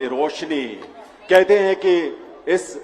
रोशनी। कहते हैं कि इस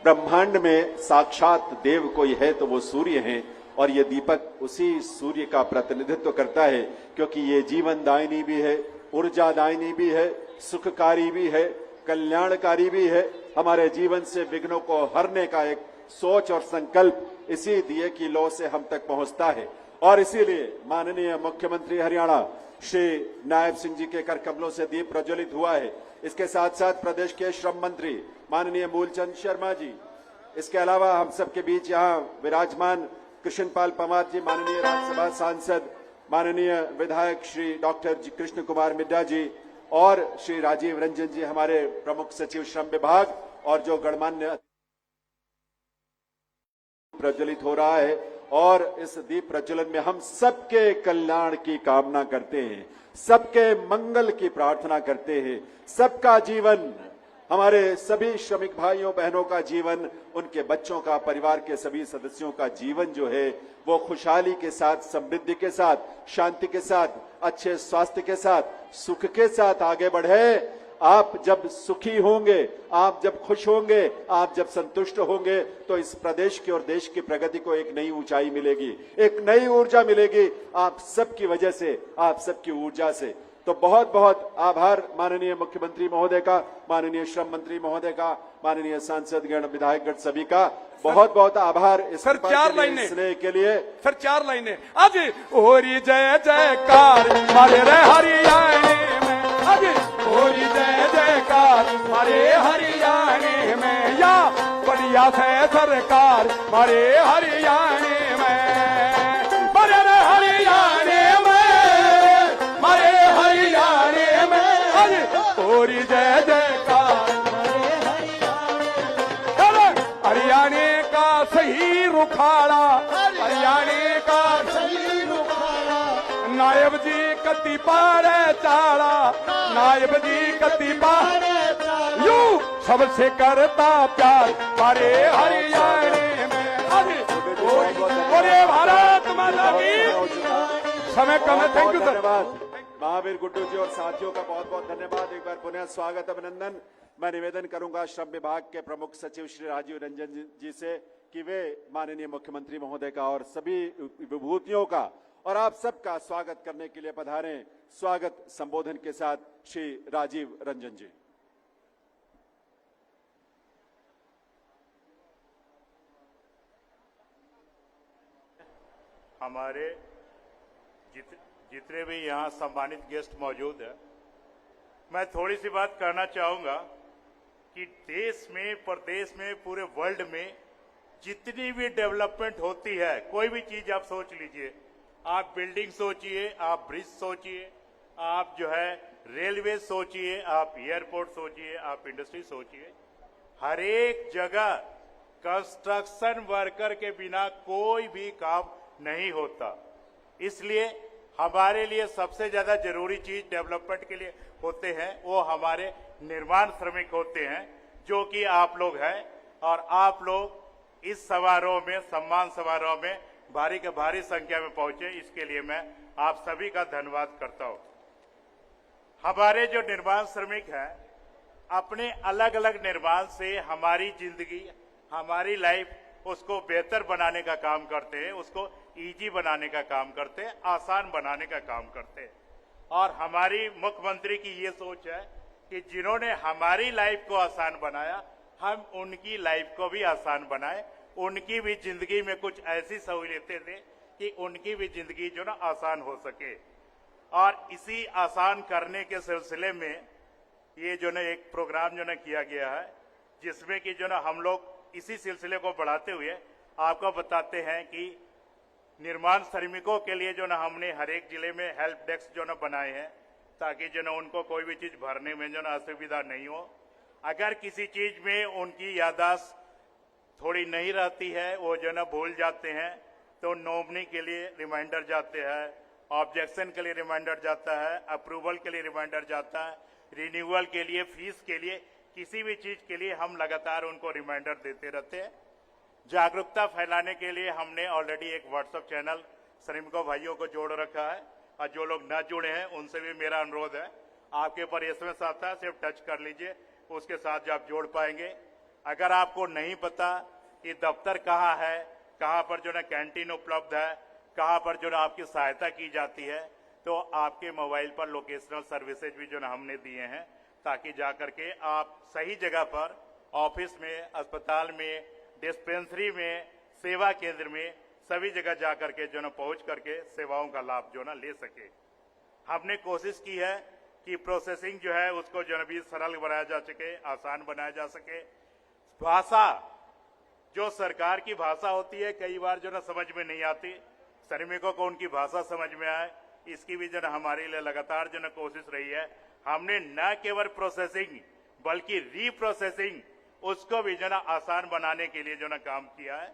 ब्रह्मांड में साक्षात देव कोई है तो वो सूर्य है, और ये दीपक उसी सूर्य का प्रतिनिधित्व करता है, क्योंकि ये जीवन दायिनी भी है, ऊर्जा दायिनी भी है, सुखकारी भी है, कल्याणकारी भी है। हमारे जीवन से विघ्नों को हरने का एक सोच और संकल्प इसी दिए की लौ से हम तक पहुंचता है। और इसीलिए माननीय मुख्यमंत्री हरियाणा श्री नायब सिंह जी के कर कमलों से दीप प्रज्वलित हुआ है। इसके साथ साथ प्रदेश के श्रम मंत्री माननीय मूलचंद शर्मा जी, इसके अलावा हम सबके बीच यहाँ विराजमान कृष्णपाल पंवार जी, माननीय राज्यसभा सांसद, माननीय विधायक श्री डॉक्टर कृष्ण कुमार मिड्डा जी और श्री राजीव रंजन जी, हमारे प्रमुख सचिव श्रम विभाग, और जो गणमान्य प्रज्वलित हो रहा है। और इस दीप प्रज्वलन में हम सबके कल्याण की कामना करते हैं, सबके मंगल की प्रार्थना करते हैं। सबका जीवन, हमारे सभी श्रमिक भाइयों बहनों का जीवन, उनके बच्चों का, परिवार के सभी सदस्यों का जीवन जो है वो खुशहाली के साथ, समृद्धि के साथ, शांति के साथ, अच्छे स्वास्थ्य के साथ, सुख के साथ आगे बढ़े। आप जब सुखी होंगे, आप जब खुश होंगे, आप जब संतुष्ट होंगे, तो इस प्रदेश की और देश की प्रगति को एक नई ऊंचाई मिलेगी, एक नई ऊर्जा मिलेगी आप सबकी वजह से, आप सबकी ऊर्जा से। तो बहुत बहुत आभार माननीय मुख्यमंत्री महोदय का, माननीय श्रम मंत्री महोदय का, माननीय सांसद गण, विधायक गण, सभी का बहुत बहुत आभार इस सर 4 लाइनें स्नेह के लिए। सर 4 लाइनें। आज होरी जय जयकार मारे रे हरियाणे में, आज होरी जय जयकार मारे हरियाणे में, या बढ़िया से सरकार मारे हरियाणे में, मारे रे हरियाणे में, मारे हरियाणे में, आज होरी जय जयकार हरियाणे का सही रुखाड़ा, हरियाणे का सही रुखाड़ा, नायब जी कति पारे चाड़ा, नायब जी कति पारे चाड़ा, यूं सबसे करता प्यार मारे हरियाणे में। बोले भारत माता की। समय कम है। Thank you sir. Mahavir Guddu ji और साथियों का बहुत बहुत धन्यवाद। एक बार पुनः स्वागत, अभिनंदन। मैं निवेदन करूंगा श्रम विभाग के प्रमुख सचिव श्री राजीव रंजन जी से कि वे माननीय मुख्यमंत्री महोदय का और सभी विभूतियों का और आप सबका स्वागत करने के लिए पधारें। स्वागत संबोधन के साथ श्री राजीव रंजन जी। हमारे जितने भी यहाँ सम्मानित गेस्ट मौजूद हैं, मैं थोड़ी सी बात करना चाहूंगा कि देश में, प्रदेश में, पूरे वर्ल्ड में जितनी भी डेवलपमेंट होती है, कोई भी चीज आप सोच लीजिए, आप बिल्डिंग सोचिए, आप ब्रिज सोचिए, आप जो है रेलवे सोचिए, आप एयरपोर्ट सोचिए, आप इंडस्ट्री सोचिए, हर एक जगह कंस्ट्रक्शन वर्कर के बिना कोई भी काम नहीं होता। इसलिए हमारे लिए सबसे ज्यादा जरूरी चीज डेवलपमेंट के लिए होते हैं वो हमारे निर्माण श्रमिक होते हैं, जो कि आप लोग हैं। और आप लोग इस समारोह में, सम्मान समारोह में भारी के भारी संख्या में पहुंचे, इसके लिए मैं आप सभी का धन्यवाद करता हूं। हमारे जो निर्माण श्रमिक हैं, अपने अलग अलग निर्माण से हमारी जिंदगी, हमारी लाइफ, उसको बेहतर बनाने का काम करते हैं, उसको इजी बनाने का काम करते हैं, आसान बनाने का काम करते हैं। और हमारी मुख्यमंत्री की ये सोच है कि जिन्होंने हमारी लाइफ को आसान बनाया, हम उनकी लाइफ को भी आसान बनाए, उनकी भी जिंदगी में कुछ ऐसी सहूलियतें दें कि उनकी भी जिंदगी जो ना आसान हो सके। और इसी आसान करने के सिलसिले में ये जो ना एक प्रोग्राम जो ना किया गया है, जिसमें कि जो ना हम लोग इसी सिलसिले को बढ़ाते हुए आपको बताते हैं कि निर्माण श्रमिकों के लिए जो ना हमने हर एक जिले में हेल्प डेस्क जो ना बनाए हैं, ताकि जो ना उनको कोई भी चीज भरने में जो ना असुविधा नहीं हो। अगर किसी चीज में उनकी याददाश्त थोड़ी नहीं रहती है, वो जो ना भूल जाते हैं, तो नॉमिनी के लिए रिमाइंडर जाते हैं, ऑब्जेक्शन के लिए रिमाइंडर जाता है, अप्रूवल के लिए रिमाइंडर जाता है, रिन्यूअल के लिए, फीस के लिए, किसी भी चीज के लिए हम लगातार उनको रिमाइंडर देते रहते हैं। जागरूकता फैलाने के लिए हमने ऑलरेडी एक व्हाट्सएप चैनल श्रमिकों भाइयों को जोड़ रखा है, और जो लोग न जुड़े हैं उनसे भी मेरा अनुरोध है आपके ऊपर एसएमएस आता है, सिर्फ टच कर लीजिए, उसके साथ जो आप जोड़ पाएंगे। अगर आपको नहीं पता कि दफ्तर कहाँ है, कहाँ पर जो है कैंटीन उपलब्ध है, कहाँ पर जो है आपकी सहायता की जाती है, तो आपके मोबाइल पर लोकेशनल सर्विसेज भी जो है हमने दिए हैं, ताकि जाकर के आप सही जगह पर ऑफिस में, अस्पताल में, डिस्पेंसरी में, सेवा केंद्र में, सभी जगह जाकर के जो है पहुंच करके सेवाओं का लाभ जो है ले सके। हमने कोशिश की है कि प्रोसेसिंग जो है उसको जो है भी सरल बनाया जा सके, आसान बनाया जा सके। भाषा, जो सरकार की भाषा होती है, कई बार जो है समझ में नहीं आती, श्रमिकों को उनकी भाषा समझ में आए, इसकी भी जो है हमारे लिए लगातार जो है कोशिश रही है। हमने न केवल प्रोसेसिंग बल्कि रीप्रोसेसिंग उसको भी जो है आसान बनाने के लिए जो है काम किया है,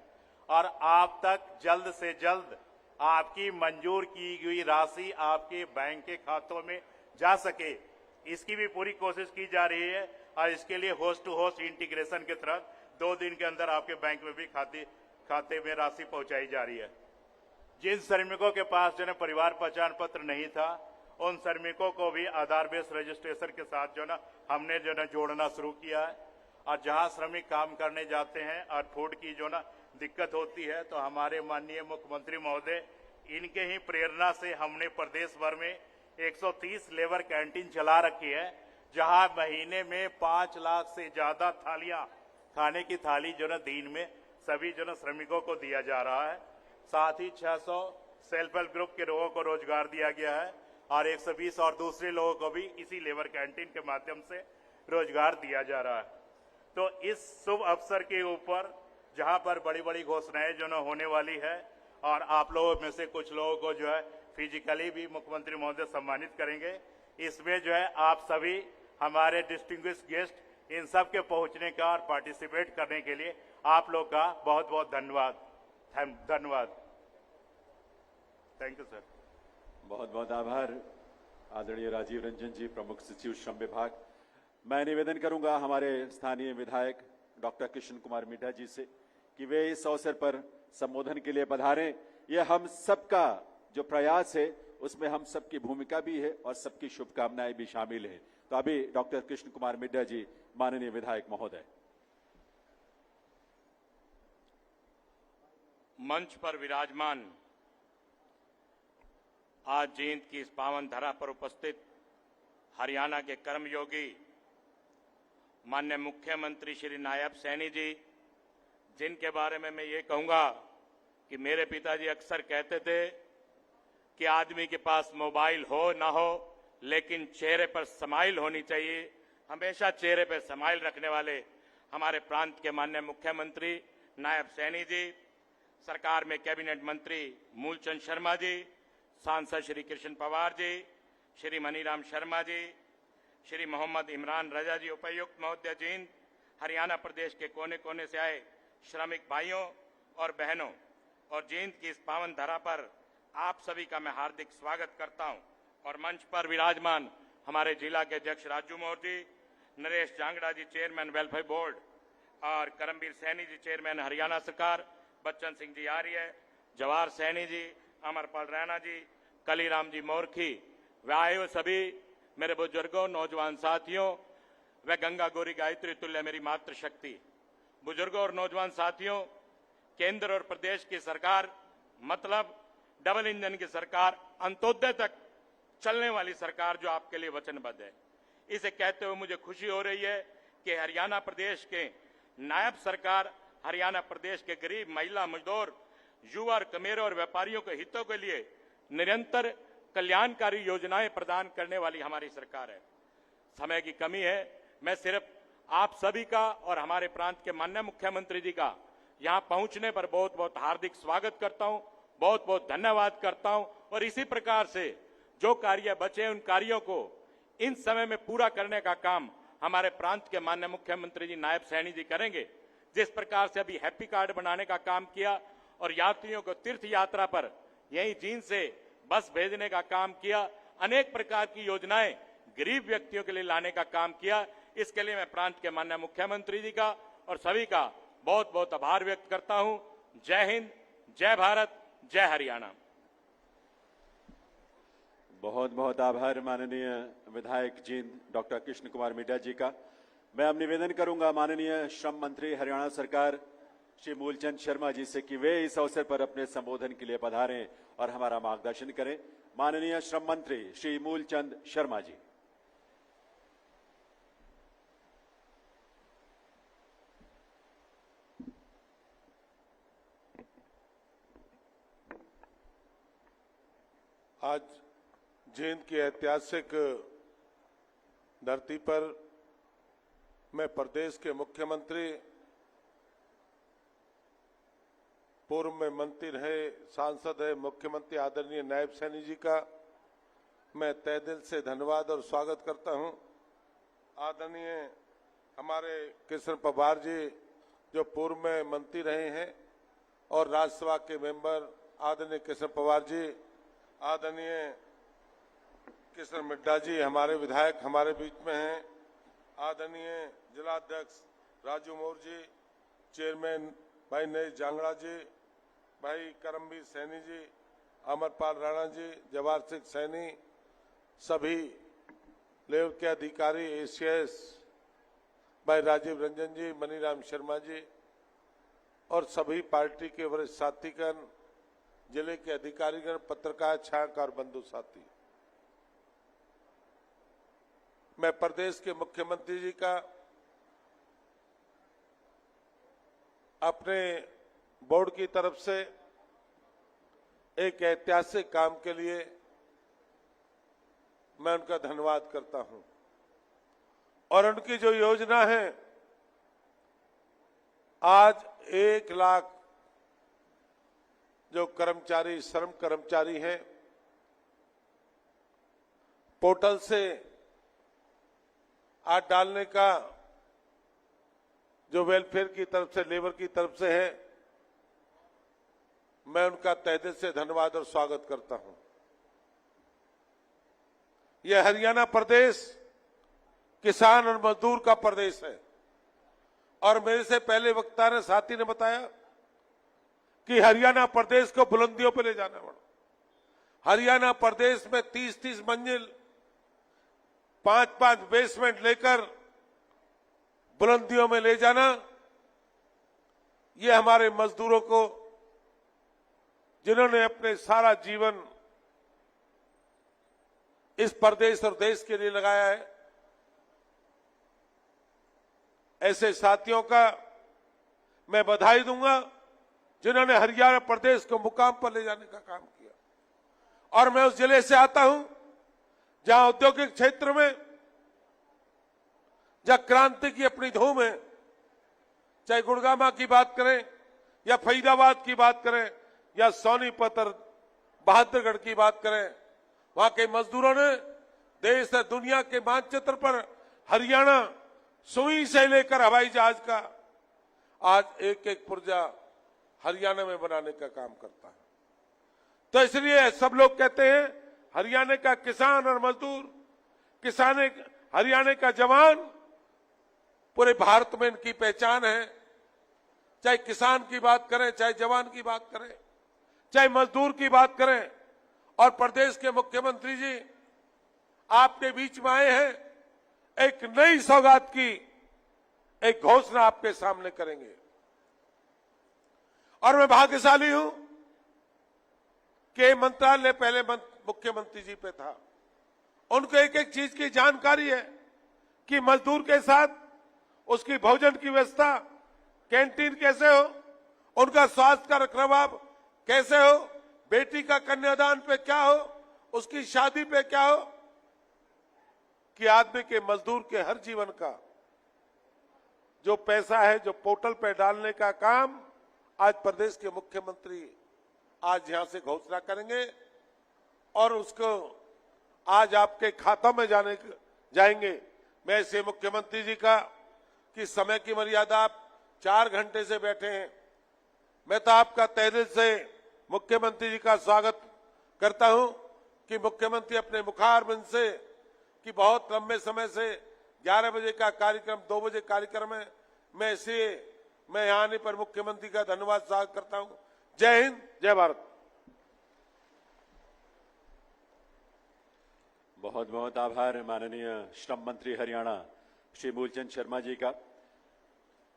और आप तक जल्द से जल्द आपकी मंजूर की गई राशि आपके बैंक के खातों में जा सके, इसकी भी पूरी कोशिश की जा रही है। और इसके लिए होस्ट टू होस्ट इंटीग्रेशन के तहत 2 दिन के अंदर आपके बैंक में भी खाते में राशि पहुंचाई जा रही है। जिन श्रमिकों के पास जो है परिवार पहचान पत्र नहीं था, उन श्रमिकों को भी आधार बेस्ड रजिस्ट्रेशन के साथ जो है हमने जो है जोड़ना शुरू किया है। और जहां श्रमिक काम करने जाते हैं और फूड की जो ना दिक्कत होती है, तो हमारे माननीय मुख्यमंत्री महोदय, इनके ही प्रेरणा से हमने प्रदेश भर में 130 लेबर कैंटीन चला रखी है, जहां महीने में 5 लाख से ज्यादा थालियां, खाने की थाली जो ना दिन में सभी जो ना श्रमिकों को दिया जा रहा है। साथ ही 600 सेल्फ हेल्प ग्रुप के लोगों को रोजगार दिया गया है और 120 और दूसरे लोगों को भी इसी लेबर कैंटीन के माध्यम से रोजगार दिया जा रहा है। तो इस शुभ अवसर के ऊपर जहां पर बड़ी बड़ी घोषणाएं जो न होने वाली है, और आप लोगों में से कुछ लोगों को जो है फिजिकली भी मुख्यमंत्री महोदय सम्मानित करेंगे, इसमें जो है आप सभी हमारे डिस्टिंग्विश गेस्ट इन सब के पहुंचने का और पार्टिसिपेट करने के लिए आप लोग का बहुत बहुत धन्यवाद। Thank you sir. बहुत बहुत आभार आदरणीय राजीव रंजन जी, प्रमुख सचिव श्रम विभाग। मैं निवेदन करूंगा हमारे स्थानीय विधायक डॉक्टर कृष्ण कुमार मिड्ढा जी से कि वे इस अवसर पर संबोधन के लिए पधारें। यह हम सबका जो प्रयास है उसमें हम सबकी भूमिका भी है और सबकी शुभकामनाएं भी शामिल है। तो अभी डॉक्टर कृष्ण कुमार मिड्ढा जी, माननीय विधायक महोदय। मंच पर विराजमान आज जींद की इस पावन धरा पर उपस्थित हरियाणा के कर्मयोगी माननीय मुख्यमंत्री श्री नायब सैनी जी, जिनके बारे में मैं ये कहूंगा कि मेरे पिताजी अक्सर कहते थे कि आदमी के पास मोबाइल हो ना हो, लेकिन चेहरे पर स्माइल होनी चाहिए। हमेशा चेहरे पर स्माइल रखने वाले हमारे प्रांत के माननीय मुख्यमंत्री नायब सैनी जी, सरकार में कैबिनेट मंत्री मूलचंद शर्मा जी, सांसद श्री कृष्ण पवार जी, श्री मनीराम शर्मा जी, श्री मोहम्मद इमरान रजा जी, उपायुक्त महोदय जींद, हरियाणा प्रदेश के कोने कोने से आए श्रमिक भाइयों और बहनों, और जींद की इस पावन धरा पर आप सभी का मैं हार्दिक स्वागत करता हूं। और मंच पर विराजमान हमारे जिला के अध्यक्ष राजू मौर्य जी, नरेश जांगड़ा जी, चेयरमैन वेलफेयर बोर्ड, और करमबीर सैनी जी, चेयरमैन हरियाणा सरकार, बच्चन सिंह जी आर्य, जवाहर सैनी जी, अमरपाल रैना जी, कलीराम जी मोरखी, व आए सभी मेरे बुजुर्गों, नौजवान साथियों, व गंगा गौरी गायत्री तुल्य मेरी मातृशक्ति। बुजुर्गों और नौजवान साथियों, केंद्र और प्रदेश की सरकार मतलब डबल इंजन की सरकार, अंत्योदय तक चलने वाली सरकार जो आपके लिए वचनबद्ध है, इसे कहते हुए मुझे खुशी हो रही है कि हरियाणा प्रदेश के नायब सरकार हरियाणा प्रदेश के गरीब, महिला, मजदूर, युवा, कमेरों और व्यापारियों के हितों के लिए निरंतर कल्याणकारी योजनाएं प्रदान करने वाली हमारी सरकार है। समय की कमी है, मैं सिर्फ आप सभी का और हमारे प्रांत के माननीय मुख्यमंत्री जी का यहां पहुंचने पर बहुत बहुत हार्दिक स्वागत करता हूं, बहुत बहुत धन्यवाद करता हूं। और इसी प्रकार से जो कार्य बचे उन कार्यों को इन समय में पूरा करने का काम हमारे प्रांत के माननीय मुख्यमंत्री जी नायब सैनी जी करेंगे। जिस प्रकार से अभी हैप्पी कार्ड बनाने का काम किया और यात्रियों को तीर्थ यात्रा पर यहीं जींद से बस भेजने का काम किया, अनेक प्रकार की योजनाएं गरीब व्यक्तियों के लिए लाने का काम किया, इसके लिए मैं प्रांत के माननीय मुख्यमंत्री जी का और सभी का बहुत बहुत आभार व्यक्त करता हूं। जय हिंद, जय भारत, जय हरियाणा। बहुत बहुत आभार माननीय विधायक जींद डॉक्टर कृष्ण कुमार मिड्डा जी का। मैं अब निवेदन करूंगा माननीय श्रम मंत्री हरियाणा सरकार श्री मूलचंद शर्मा जी से कि वे इस अवसर पर अपने संबोधन के लिए पधारें और हमारा मार्गदर्शन करें। माननीय श्रम मंत्री श्री मूलचंद शर्मा जी। आज जींद की ऐतिहासिक धरती पर मैं प्रदेश के मुख्यमंत्री, पूर्व में मंत्री रहे, सांसद है, मुख्यमंत्री आदरणीय नायब सैनी जी का मैं तहे दिल से धन्यवाद और स्वागत करता हूं। आदरणीय हमारे कृष्ण पवार जी जो पूर्व में मंत्री रहे हैं और राज्यसभा के मेंबर आदरणीय कृष्ण पवार जी, आदरणीय कृष्ण मिड्डा जी हमारे विधायक हमारे बीच में हैं, आदरणीय जिलाध्यक्ष राजू मौर्य जी, चेयरमैन भाई नरेश जांगड़ा जी, भाई करमवीर सैनी जी, अमरपाल राणा जी, जवाहर सिंह सैनी, सभी लेवल के अधिकारी, एसीएस भाई राजीव रंजन जी, मनीराम शर्मा जी और सभी पार्टी के वरिष्ठ साथीगण, जिले के अधिकारीगण, पत्रकार, छायाकार बंधु साथी, मैं प्रदेश के मुख्यमंत्री जी का अपने बोर्ड की तरफ से एक ऐतिहासिक काम के लिए मैं उनका धन्यवाद करता हूं। और उनकी जो योजना है, आज 1 लाख जो कर्मचारी, श्रम कर्मचारी हैं, पोर्टल से आज डालने का जो वेलफेयर की तरफ से, लेबर की तरफ से है, मैं उनका तहे दिल से धन्यवाद और स्वागत करता हूं। यह हरियाणा प्रदेश किसान और मजदूर का प्रदेश है और मेरे से पहले वक्ता ने, साथी ने बताया कि हरियाणा प्रदेश को बुलंदियों पर ले जाना पड़ा। हरियाणा प्रदेश में 30-30 मंजिल, 5-5 बेसमेंट लेकर बुलंदियों में ले जाना, ये हमारे मजदूरों को, जिन्होंने अपने सारा जीवन इस प्रदेश और देश के लिए लगाया है, ऐसे साथियों का मैं बधाई दूंगा जिन्होंने हरियाणा प्रदेश को मुकाम पर ले जाने का काम किया। और मैं उस जिले से आता हूं जहां औद्योगिक क्षेत्र में, जहां क्रांति की अपनी धूम है, चाहे गुड़गामा की बात करें या फरीदाबाद की बात करें या सोनीपत और बहादुरगढ़ की बात करें, वहां के मजदूरों ने देश और दुनिया के मानचित्र पर हरियाणा सुई से लेकर हवाई जहाज का आज एक एक पुर्जा हरियाणा में बनाने का काम करता है। तो इसलिए सब लोग कहते हैं हरियाणा का किसान और मजदूर, हरियाणा का जवान, पूरे भारत में इनकी पहचान है। चाहे किसान की बात करें, चाहे जवान की बात करें, चाहे मजदूर की बात करें। और प्रदेश के मुख्यमंत्री जी आपके बीच में आए हैं, एक नई सौगात की एक घोषणा आपके सामने करेंगे। और मैं भाग्यशाली हूं कि मंत्रालय पहले मुख्यमंत्री जी पे था, उनको एक एक चीज की जानकारी है कि मजदूर के साथ उसकी भोजन की व्यवस्था, कैंटीन कैसे हो, उनका स्वास्थ्य का रखरखाव कैसे हो, बेटी का कन्यादान पे क्या हो, उसकी शादी पे क्या हो, कि आदमी के, मजदूर के हर जीवन का जो पैसा है, जो पोर्टल पे डालने का काम आज प्रदेश के मुख्यमंत्री आज यहां से घोषणा करेंगे और उसको आज आपके खातों में जाएंगे। मैं इसे मुख्यमंत्री जी का कि समय की मर्यादा, आप 4 घंटे से बैठे हैं, मैं तो आपका तहे दिल से मुख्यमंत्री जी का स्वागत करता हूं कि मुख्यमंत्री अपने मुखारबिंद से कि बहुत लंबे समय से 11 बजे का कार्यक्रम 2 बजे कार्यक्रम है, मैं यहां आने पर मुख्यमंत्री का धन्यवाद स्वागत करता हूं। जय हिंद, जय भारत। बहुत बहुत आभार माननीय श्रम मंत्री हरियाणा श्री मूलचंद शर्मा जी का।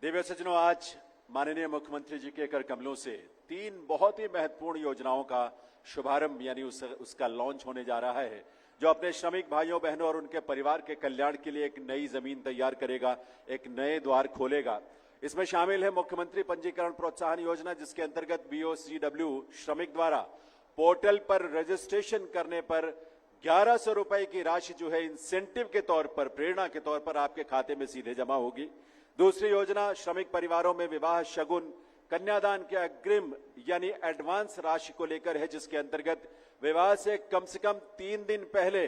देवी सज्जनों, आज माननीय मुख्यमंत्री जी के कर कमलों से 3 बहुत ही महत्वपूर्ण योजनाओं का शुभारंभ यानी उसका लॉन्च होने जा रहा है, जो अपने श्रमिक भाइयों बहनों और उनके परिवार के कल्याण के लिए एक नई जमीन तैयार करेगा, एक नए द्वार खोलेगा। इसमें शामिल है मुख्यमंत्री पंजीकरण प्रोत्साहन योजना, जिसके अंतर्गत BOCW श्रमिक द्वारा पोर्टल पर रजिस्ट्रेशन करने पर 1100 रुपए की राशि जो है इंसेंटिव के तौर पर, प्रेरणा के तौर पर आपके खाते में सीधे जमा होगी। दूसरी योजना श्रमिक परिवारों में विवाह शगुन कन्यादान के अग्रिम यानी एडवांस राशि को लेकर है, जिसके अंतर्गत विवाह से कम 3 दिन पहले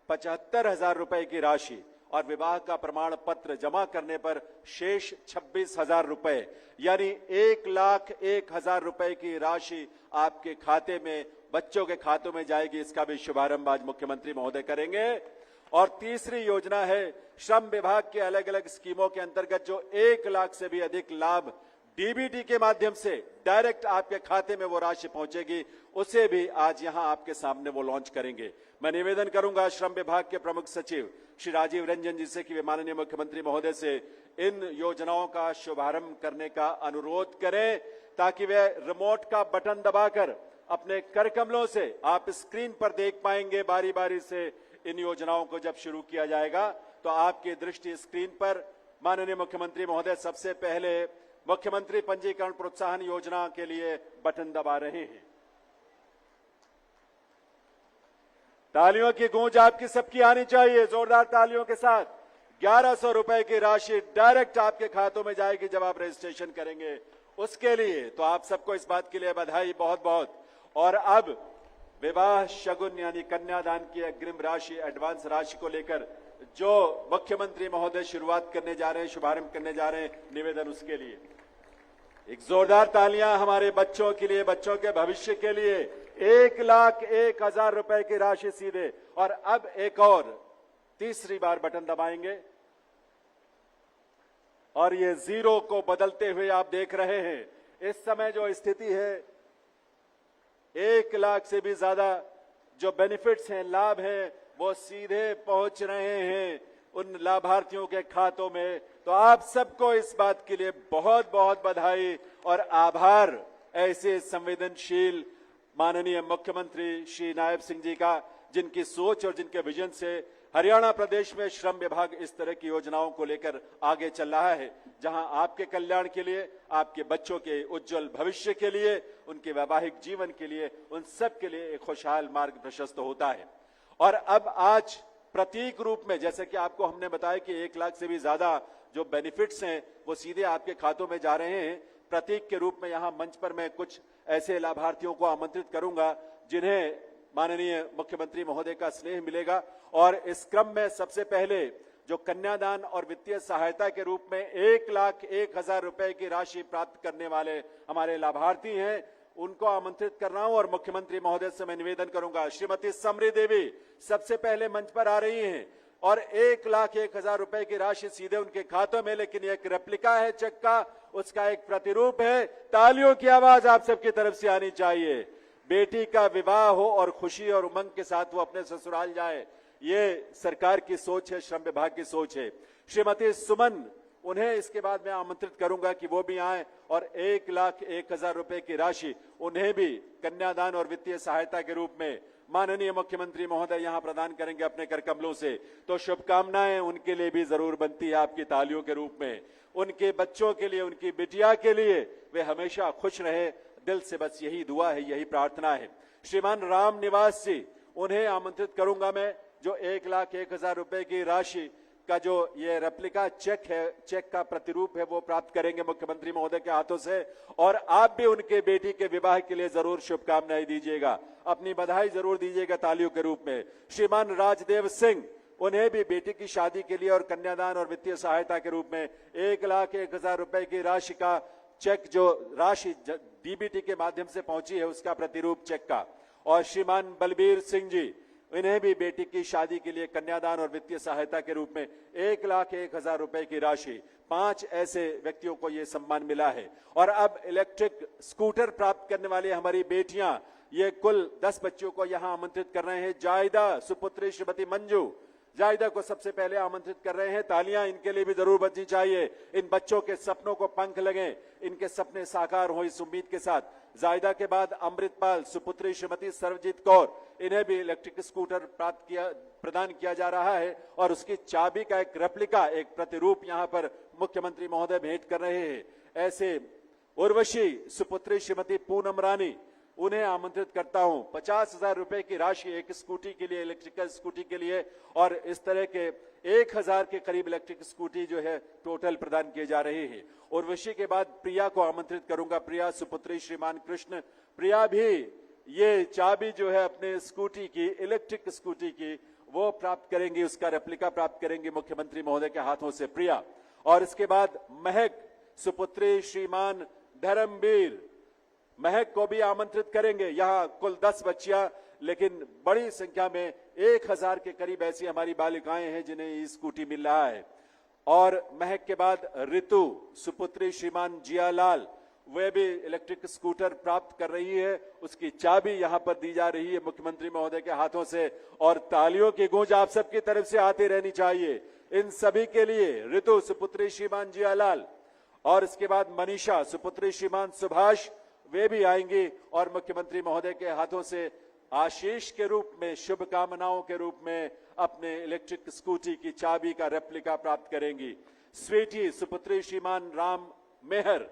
75,000 रुपए की राशि और विवाह का प्रमाण पत्र जमा करने पर शेष 26,000 रुपए यानी 1,01,000 रुपए की राशि आपके खाते में, बच्चों के खातों में जाएगी। इसका भी शुभारंभ आज मुख्यमंत्री महोदय करेंगे। और तीसरी योजना है श्रम विभाग के अलग अलग स्कीमों के अंतर्गत जो 1 लाख से भी अधिक लाभ डीबीटी के माध्यम से डायरेक्ट आपके खाते में वो राशि पहुंचेगी, उसे भी आज यहां आपके सामने वो लॉन्च करेंगे। मैं निवेदन करूंगा श्रम विभाग के प्रमुख सचिव श्री राजीव रंजन जी से कि वे माननीय मुख्यमंत्री महोदय से इन योजनाओं का शुभारंभ करने का अनुरोध करें, ताकि वे रिमोट का बटन दबाकर अपने कर कमलों से आप स्क्रीन पर देख पाएंगे। बारी बारी से इन योजनाओं को जब शुरू किया जाएगा तो आपकी दृष्टि स्क्रीन पर माननीय मुख्यमंत्री महोदय सबसे पहले मुख्यमंत्री पंजीकरण प्रोत्साहन योजना के लिए बटन दबा रहे हैं। तालियों की गूंज आपकी सबकी आनी चाहिए, जोरदार तालियों के साथ। 1100 रुपए की राशि डायरेक्ट आपके खातों में जाएगी जब आप रजिस्ट्रेशन करेंगे उसके लिए। तो आप सबको इस बात के लिए बधाई बहुत बहुत। और अब विवाह शगुन यानी कन्यादान की अग्रिम राशि, एडवांस राशि को लेकर जो मुख्यमंत्री महोदय शुरुआत करने जा रहे हैं, शुभारंभ करने जा रहे हैं, निवेदन उसके लिए एक जोरदार तालियां हमारे बच्चों के लिए, बच्चों के भविष्य के लिए। 1,01,000 रुपए की राशि सीधे। और अब एक और तीसरी बार बटन दबाएंगे और ये 0 को बदलते हुए आप देख रहे हैं। इस समय जो स्थिति है, 1 लाख से भी ज्यादा जो बेनिफिट्स हैं, लाभ हैं, वो सीधे पहुंच रहे हैं उन लाभार्थियों के खातों में। तो आप सबको इस बात के लिए बहुत बहुत बधाई और आभार, ऐसे संवेदनशील माननीय मुख्यमंत्री श्री नायब सिंह जी का, जिनकी सोच और जिनके विजन से हरियाणा प्रदेश में श्रम विभाग इस तरह की योजनाओं को लेकर आगे चल रहा है, जहां आपके कल्याण के लिए, आपके बच्चों के उज्जवल भविष्य के लिए, उनके वैवाहिक जीवन के लिए, उन सब के लिए एक खुशहाल मार्ग प्रशस्त होता है। और अब आज प्रतीक रूप में, जैसे कि आपको हमने बताया कि 1 लाख से भी ज्यादा जो बेनिफिट्स हैं वो सीधे आपके खातों में जा रहे हैं, प्रतीक के रूप में यहां मंच पर मैं कुछ ऐसे लाभार्थियों को आमंत्रित करूंगा जिन्हें माननीय मुख्यमंत्री महोदय का स्नेह मिलेगा। और इस क्रम में सबसे पहले जो कन्यादान और वित्तीय सहायता के रूप में 1,01,000 रुपए की राशि प्राप्त करने वाले हमारे लाभार्थी हैं, उनको आमंत्रित कर रहा हूं। और मुख्यमंत्री महोदय से मैं निवेदन करूंगा, श्रीमती समरी देवी सबसे पहले मंच पर आ रही हैं और 1,01,000 रुपए की राशि सीधे उनके खातों में, लेकिन एक रेप्लिका है चेक का, उसका एक प्रतिरूप है। तालियों की आवाज आप सबकी तरफ से आनी चाहिए। बेटी का विवाह हो और खुशी और उमंग के साथ वो अपने ससुराल जाए, ये सरकार की सोच है, श्रम विभाग की सोच है। श्रीमती सुमन, उन्हें इसके बाद मैं आमंत्रित करूंगा कि वो भी आए और 1,01,000 रुपए की राशि उन्हें भी कन्यादान और वित्तीय सहायता के रूप में माननीय मुख्यमंत्री महोदय यहां प्रदान करेंगे अपने कर कमलों से। तो शुभकामनाएं उनके लिए भी जरूर बनती है आपकी तालियों के रूप में। उनके बच्चों के लिए, उनकी बिटिया के लिए वे हमेशा खुश रहे, दिल से बस यही दुआ है, यही प्रार्थना है। श्रीमान राम निवास जी, उन्हें आमंत्रित करूंगा मैं, जो 1,01,000 रुपए की राशि का जो ये रेप्लिका चेक है, चेक का प्रतिरूप है, वो प्राप्त करेंगे मुख्यमंत्री महोदय के हाथों से। और आप भी उनके बेटी के विवाह के लिए जरूर शुभकामनाएं दीजिएगा, अपनी बधाई जरूर दीजिएगा तालियों के रूप में। श्रीमान राजदेव सिंह, उन्हें भी बेटी की शादी के लिए और कन्यादान और वित्तीय सहायता के रूप में 1,01,000 रुपए की राशि का चेक, जो राशि डीबीटी के माध्यम से पहुंची है, उसका प्रतिरूप चेक का। और श्रीमान बलबीर सिंह जी, इन्हें भी बेटी की शादी के लिए कन्यादान और वित्तीय सहायता के रूप में 1,01,000 रुपए की राशि 5 ऐसे व्यक्तियों को ये सम्मान मिला है। और अब इलेक्ट्रिक स्कूटर प्राप्त करने वाली हमारी बेटियां, ये कुल 10 बच्चों को यहां आमंत्रित कर रहे हैं। जायदा सुपुत्री श्रीमती मंजू, जायदा को सबसे पहले आमंत्रित कर रहे हैं। तालियां इनके लिए भी जरूर बजनी चाहिए। इन बच्चों के सपनों को पंख लगे, इनके सपने साकार हो, इस उम्मीद के साथ। जायदा के बाद अमृतपाल सुपुत्री श्रीमती सर्वजीत कौर, इन्हें भी इलेक्ट्रिक स्कूटर प्रदान किया जा रहा है और उसकी चाबी का एक रेप्लिका, एक प्रतिरूप यहां पर मुख्यमंत्री महोदय भेंट कर रहे हैं। ऐसे उर्वशी सुपुत्री श्रीमती पूनम रानी, उन्हें आमंत्रित करता हूं। 50,000 रुपए की राशि एक स्कूटी के लिए, इलेक्ट्रिकल स्कूटी के लिए, और इस तरह के 1,000 के करीब इलेक्ट्रिक स्कूटी जो है टोटल प्रदान किए जा रहे हैं। उर्वशी के बाद प्रिया को आमंत्रित करूंगा। प्रिया सुपुत्री श्रीमान कृष्ण, प्रिया भी ये चाबी जो है अपने स्कूटी की, इलेक्ट्रिक स्कूटी की, वो प्राप्त करेंगी, उसका रेप्लिका प्राप्त करेंगे मुख्यमंत्री महोदय के हाथों से प्रिया। और इसके बाद महक सुपुत्री श्रीमान धर्मवीर, महक को भी आमंत्रित करेंगे। यहां कुल 10 बच्चियां, लेकिन बड़ी संख्या में 1,000 के करीब ऐसी हमारी बालिकाएं हैं जिन्हें ये स्कूटी मिल रहा है। और महक के बाद ऋतु सुपुत्री श्रीमान जियालाल, वे भी इलेक्ट्रिक स्कूटर प्राप्त कर रही है, उसकी चाबी यहां पर दी जा रही है मुख्यमंत्री महोदय के हाथों से। और तालियों की गूंज आप सबकी तरफ से आती रहनी चाहिए इन सभी के लिए। ऋतु सुपुत्री श्रीमान जियालाल, और इसके बाद मनीषा सुपुत्री श्रीमान सुभाष, वे भी आएंगी और मुख्यमंत्री महोदय के हाथों से आशीष के रूप में, शुभकामनाओं के रूप में अपने इलेक्ट्रिक स्कूटी की चाबी का रेप्लिका प्राप्त करेंगी। स्वीटी सुपुत्री श्रीमान राम मेहर,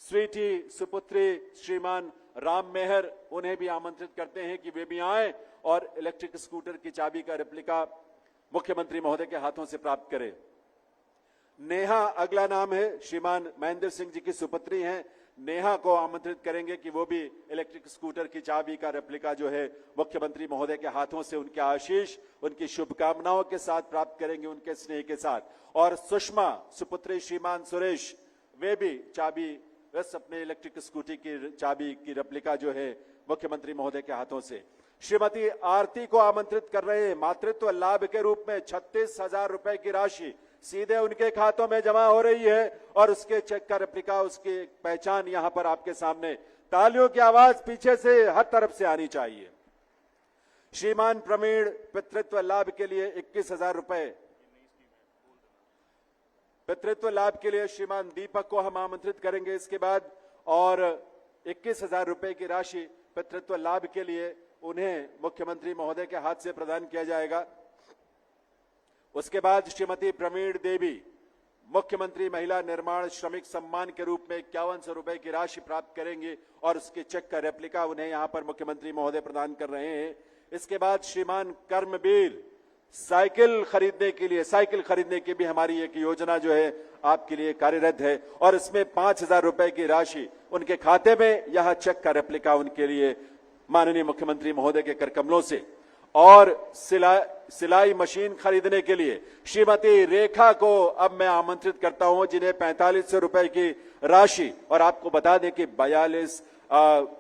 स्वीटी सुपुत्री श्रीमान राम मेहर, उन्हें भी आमंत्रित करते हैं कि वे भी आए और इलेक्ट्रिक स्कूटर की चाबी का रेप्लिका मुख्यमंत्री महोदय के हाथों से प्राप्त करें। नेहा अगला नाम है, श्रीमान महेंद्र सिंह जी की सुपुत्री हैं। नेहा को आमंत्रित करेंगे कि वो भी इलेक्ट्रिक स्कूटर की चाबी का रेप्लिका जो है मुख्यमंत्री महोदय के हाथों से, उनके आशीष, उनकी शुभकामनाओं के साथ प्राप्त करेंगे, उनके स्नेह के साथ। और सुषमा सुपुत्री श्रीमान सुरेश, वे भी चाबी, बस अपने इलेक्ट्रिक स्कूटी की चाबी की रेप्लिका जो है मुख्यमंत्री महोदय के हाथों से। श्रीमती आरती को आमंत्रित कर रहे हैं। मातृत्व लाभ के रूप में 36,000 रुपए की राशि सीधे उनके खातों में जमा हो रही है और उसके चेक का रेप्लिका, उसकी पहचान यहां पर आपके सामने। तालियों की आवाज पीछे से हर तरफ से आनी चाहिए। श्रीमान प्रवीण पितृत्व लाभ के लिए 21,000 रुपए, पितृत्व लाभ के लिए श्रीमान दीपक को हम आमंत्रित करेंगे इसके बाद, और 21,000 रुपए की राशि पितृत्व लाभ के लिए उन्हें मुख्यमंत्री महोदय के हाथ से प्रदान किया जाएगा। उसके बाद श्रीमती प्रवीण देवी मुख्यमंत्री महिला निर्माण श्रमिक सम्मान के रूप में 5100 रुपए की राशि प्राप्त करेंगे और उसके चेक का रेप्लिका उन्हें यहां पर मुख्यमंत्री महोदय प्रदान कर रहे हैं। इसके बाद श्रीमान कर्मवीर साइकिल खरीदने के लिए, साइकिल खरीदने की भी हमारी एक योजना जो है आपके लिए कार्यरत है और इसमें 5,000 रुपए की राशि उनके खाते में, यह चेक का रेप्लिका उनके लिए माननीय मुख्यमंत्री महोदय के कर कमलों से। और सिलाई मशीन खरीदने के लिए श्रीमती रेखा को अब मैं आमंत्रित करता हूं, जिन्हें 4500 रुपए की राशि, और आपको बता दें कि 42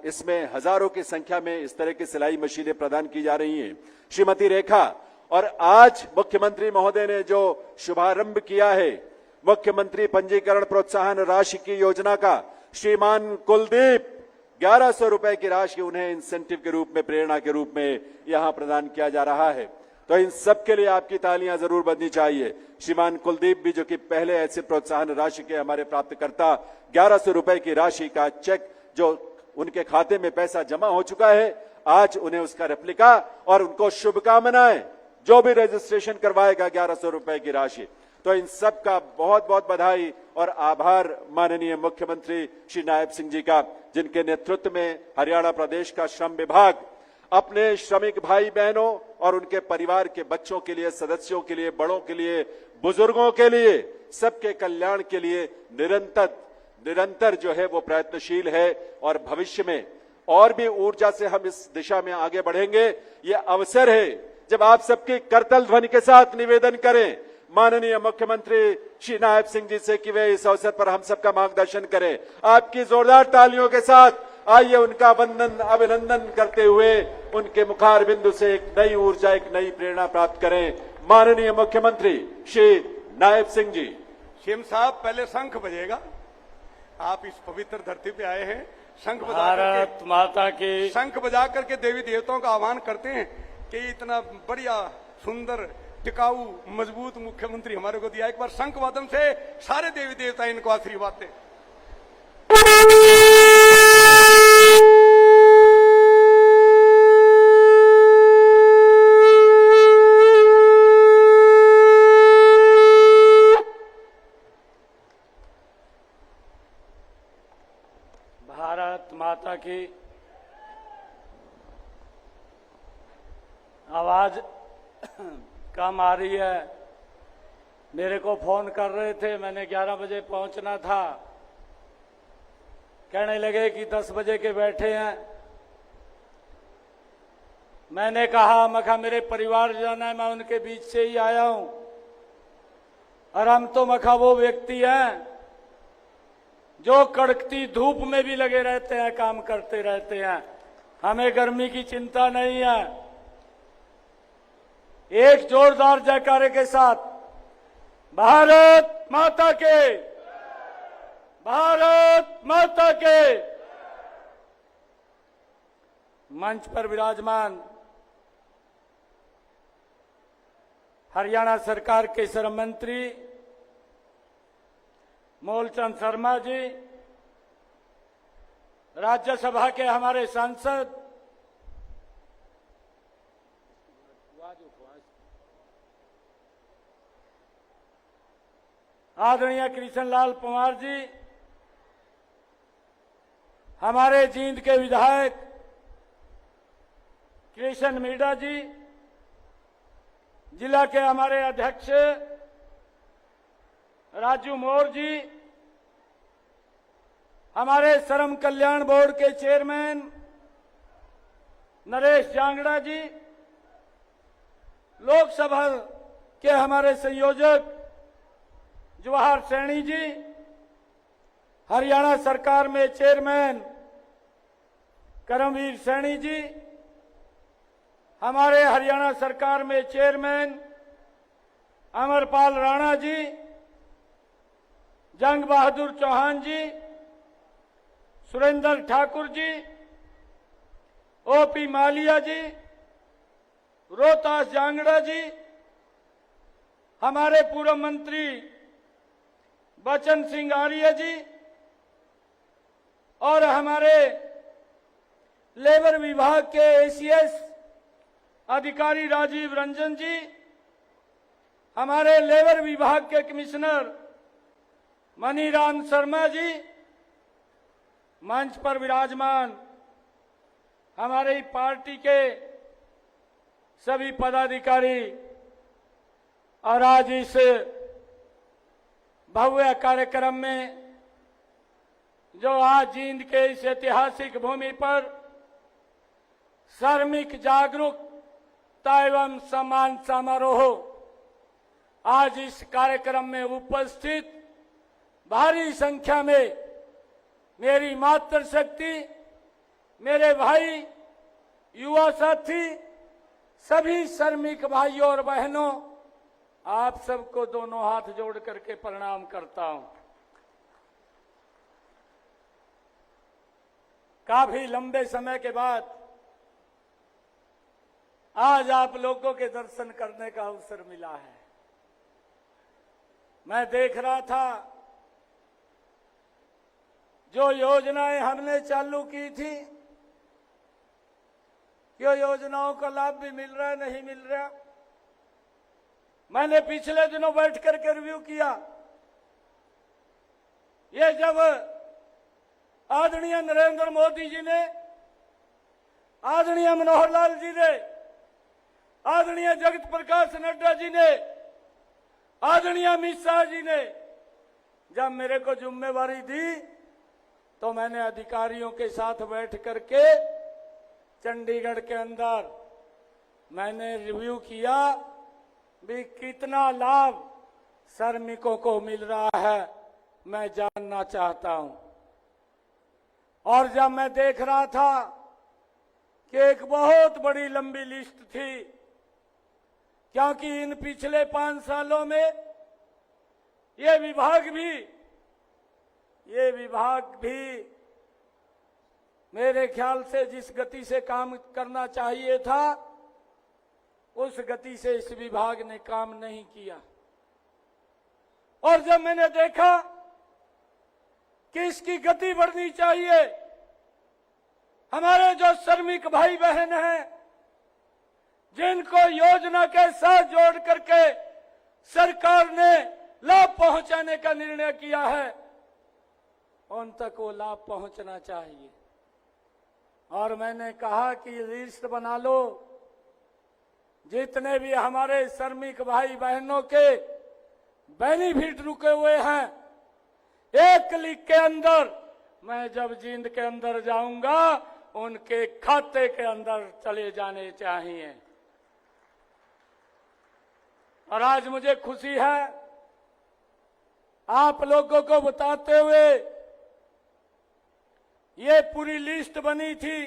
इसमें हजारों की संख्या में इस तरह की सिलाई मशीनें प्रदान की जा रही हैं। श्रीमती रेखा, और आज मुख्यमंत्री महोदय ने जो शुभारंभ किया है मुख्यमंत्री पंजीकरण प्रोत्साहन राशि की योजना का, श्रीमान कुलदीप 1100 रुपए की राशि उन्हें इंसेंटिव के रूप में, प्रेरणा के रूप में यहां प्रदान किया जा रहा है। तो इन सब के लिए आपकी तालियां जरूर बजनी चाहिए। श्रीमान कुलदीप भी, जो कि पहले ऐसे प्रोत्साहन राशि के हमारे प्राप्तकर्ता, 1100 रुपए की राशि का चेक जो उनके खाते में पैसा जमा हो चुका है, आज उन्हें उसका रेप्लिका और उनको शुभकामनाएं, जो भी रजिस्ट्रेशन करवाएगा 1100 रुपए की राशि। तो इन सब का बहुत बहुत बधाई और आभार माननीय मुख्यमंत्री श्री नायब सिंह जी का, जिनके नेतृत्व में हरियाणा प्रदेश का श्रम विभाग अपने श्रमिक भाई बहनों और उनके परिवार के बच्चों के लिए, सदस्यों के लिए, बड़ों के लिए, बुजुर्गों के लिए, सबके कल्याण के लिए निरंतर जो है वो प्रयत्नशील है। और भविष्य में और भी ऊर्जा से हम इस दिशा में आगे बढ़ेंगे। ये अवसर है जब आप सबकी करतल ध्वनि के साथ निवेदन करें माननीय मुख्यमंत्री श्री नायब सिंह जी से कि वे इस अवसर पर हम सबका मार्गदर्शन करें। आपकी जोरदार तालियों के साथ आइए उनका वंदन अभिनंदन करते हुए उनके मुखार बिंदु से एक नई ऊर्जा, एक नई प्रेरणा प्राप्त करें। माननीय मुख्यमंत्री श्री नायब सिंह जी। सीएम साहब, पहले शंख बजेगा। आप इस पवित्र धरती पे आए हैं, शंख बजा भारत करके, माता की शंख बजा करके देवी देवताओं का आह्वान करते हैं कि इतना बढ़िया, सुंदर, टिकाऊ, मजबूत मुख्यमंत्री हमारे को दिया। एक बार शंख वादन से सारे देवी देवता इनको आशीर्वाद दें। भारत माता की। आवाज कम आ रही है। मेरे को फोन कर रहे थे, मैंने 11 बजे पहुंचना था। कहने लगे कि 10 बजे के बैठे हैं। मैंने कहा मखा मेरे परिवार जाना है, मैं उनके बीच से ही आया हूं। और हम तो मखा वो व्यक्ति हैं जो कड़कती धूप में भी लगे रहते हैं, काम करते रहते हैं। हमें गर्मी की चिंता नहीं है। एक जोरदार जयकारे के साथ भारत माता के, भारत माता के। मंच पर विराजमान हरियाणा सरकार के श्रम मंत्री मूलचंद शर्मा जी, राज्यसभा के हमारे सांसद आदरणीय कृष्णलाल पंवार जी, हमारे जींद के विधायक कृष्ण मीणा जी, जिला के हमारे अध्यक्ष राजू मोर जी, हमारे श्रम कल्याण बोर्ड के चेयरमैन नरेश जांगड़ा जी, लोकसभा के हमारे संयोजक जवाहर सैनी जी, हरियाणा सरकार में चेयरमैन करमवीर सैनी जी, हमारे हरियाणा सरकार में चेयरमैन अमरपाल राणा जी, जंग बहादुर चौहान जी, सुरेंद्र ठाकुर जी, ओपी मालिया जी, रोहतास जांगड़ा जी, हमारे पूर्व मंत्री बचन सिंह आर्य जी और हमारे लेबर विभाग के एसीएस अधिकारी राजीव रंजन जी, हमारे लेबर विभाग के कमिश्नर मनीराम शर्मा जी, मंच पर विराजमान हमारी पार्टी के सभी पदाधिकारी और आज इस भव्य कार्यक्रम में जो आज जींद के इस ऐतिहासिक भूमि पर श्रमिक जागरूकता एवं सम्मान समारोह आज इस कार्यक्रम में उपस्थित भारी संख्या में मेरी मातृशक्ति, मेरे भाई, युवा साथी, सभी श्रमिक भाइयों और बहनों, आप सबको दोनों हाथ जोड़ करके प्रणाम करता हूं। काफी लंबे समय के बाद आज आप लोगों के दर्शन करने का अवसर मिला है। मैं देख रहा था जो योजनाएं हमने चालू की थी, ये योजनाओं का लाभ भी मिल रहा है, नहीं मिल रहा। मैंने पिछले दिनों बैठ करके रिव्यू किया। ये जब आदरणीय नरेंद्र मोदी जी ने, आदरणीय मनोहर लाल जी ने, आदरणीय जगत प्रकाश नड्डा जी ने, आदरणीय अमित शाह जी ने जब मेरे को जिम्मेवारी दी तो मैंने अधिकारियों के साथ बैठ करके चंडीगढ़ के अंदर मैंने रिव्यू किया भी कितना लाभ श्रमिकों को मिल रहा है, मैं जानना चाहता हूं। और जब मैं देख रहा था कि एक बहुत बड़ी लंबी लिस्ट थी, क्योंकि इन पिछले 5 सालों में ये विभाग भी मेरे ख्याल से जिस गति से काम करना चाहिए था उस गति से इस विभाग ने काम नहीं किया। और जब मैंने देखा कि इसकी गति बढ़नी चाहिए, हमारे जो श्रमिक भाई बहन हैं जिनको योजना के साथ जोड़ करके सरकार ने लाभ पहुंचाने का निर्णय किया है, उन तक वो लाभ पहुंचना चाहिए। और मैंने कहा कि लिस्ट बना लो, जितने भी हमारे श्रमिक भाई बहनों के बेनिफिट रुके हुए हैं, एक क्लिक के अंदर मैं जब जींद के अंदर जाऊंगा उनके खाते के अंदर चले जाने चाहिए। और आज मुझे खुशी है आप लोगों को बताते हुए, ये पूरी लिस्ट बनी थी,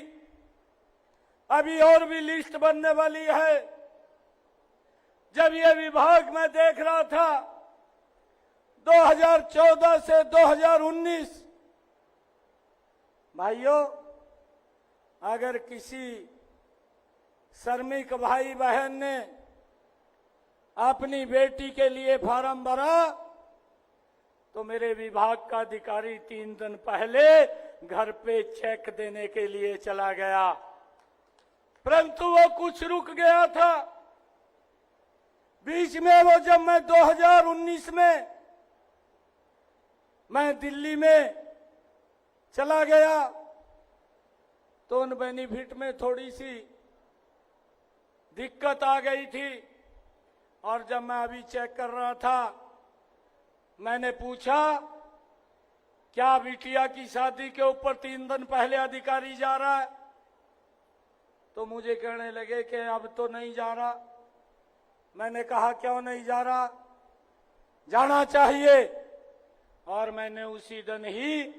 अभी और भी लिस्ट बनने वाली है। जब ये विभाग मैं देख रहा था 2014 से 2019, भाइयों, अगर किसी श्रमिक भाई बहन ने अपनी बेटी के लिए फॉर्म भरा तो मेरे विभाग का अधिकारी 3 दिन पहले घर पे चेक देने के लिए चला गया, परंतु वो कुछ रुक गया था। बीच में वो जब मैं 2019 में मैं दिल्ली में चला गया तो उन बेनिफिट में थोड़ी सी दिक्कत आ गई थी। और जब मैं अभी चेक कर रहा था, मैंने पूछा क्या बिटिया की शादी के ऊपर 3 दिन पहले अधिकारी जा रहा है, तो मुझे कहने लगे कि अब तो नहीं जा रहा। मैंने कहा क्यों नहीं जा रहा, जाना चाहिए। और मैंने उसी दिन ही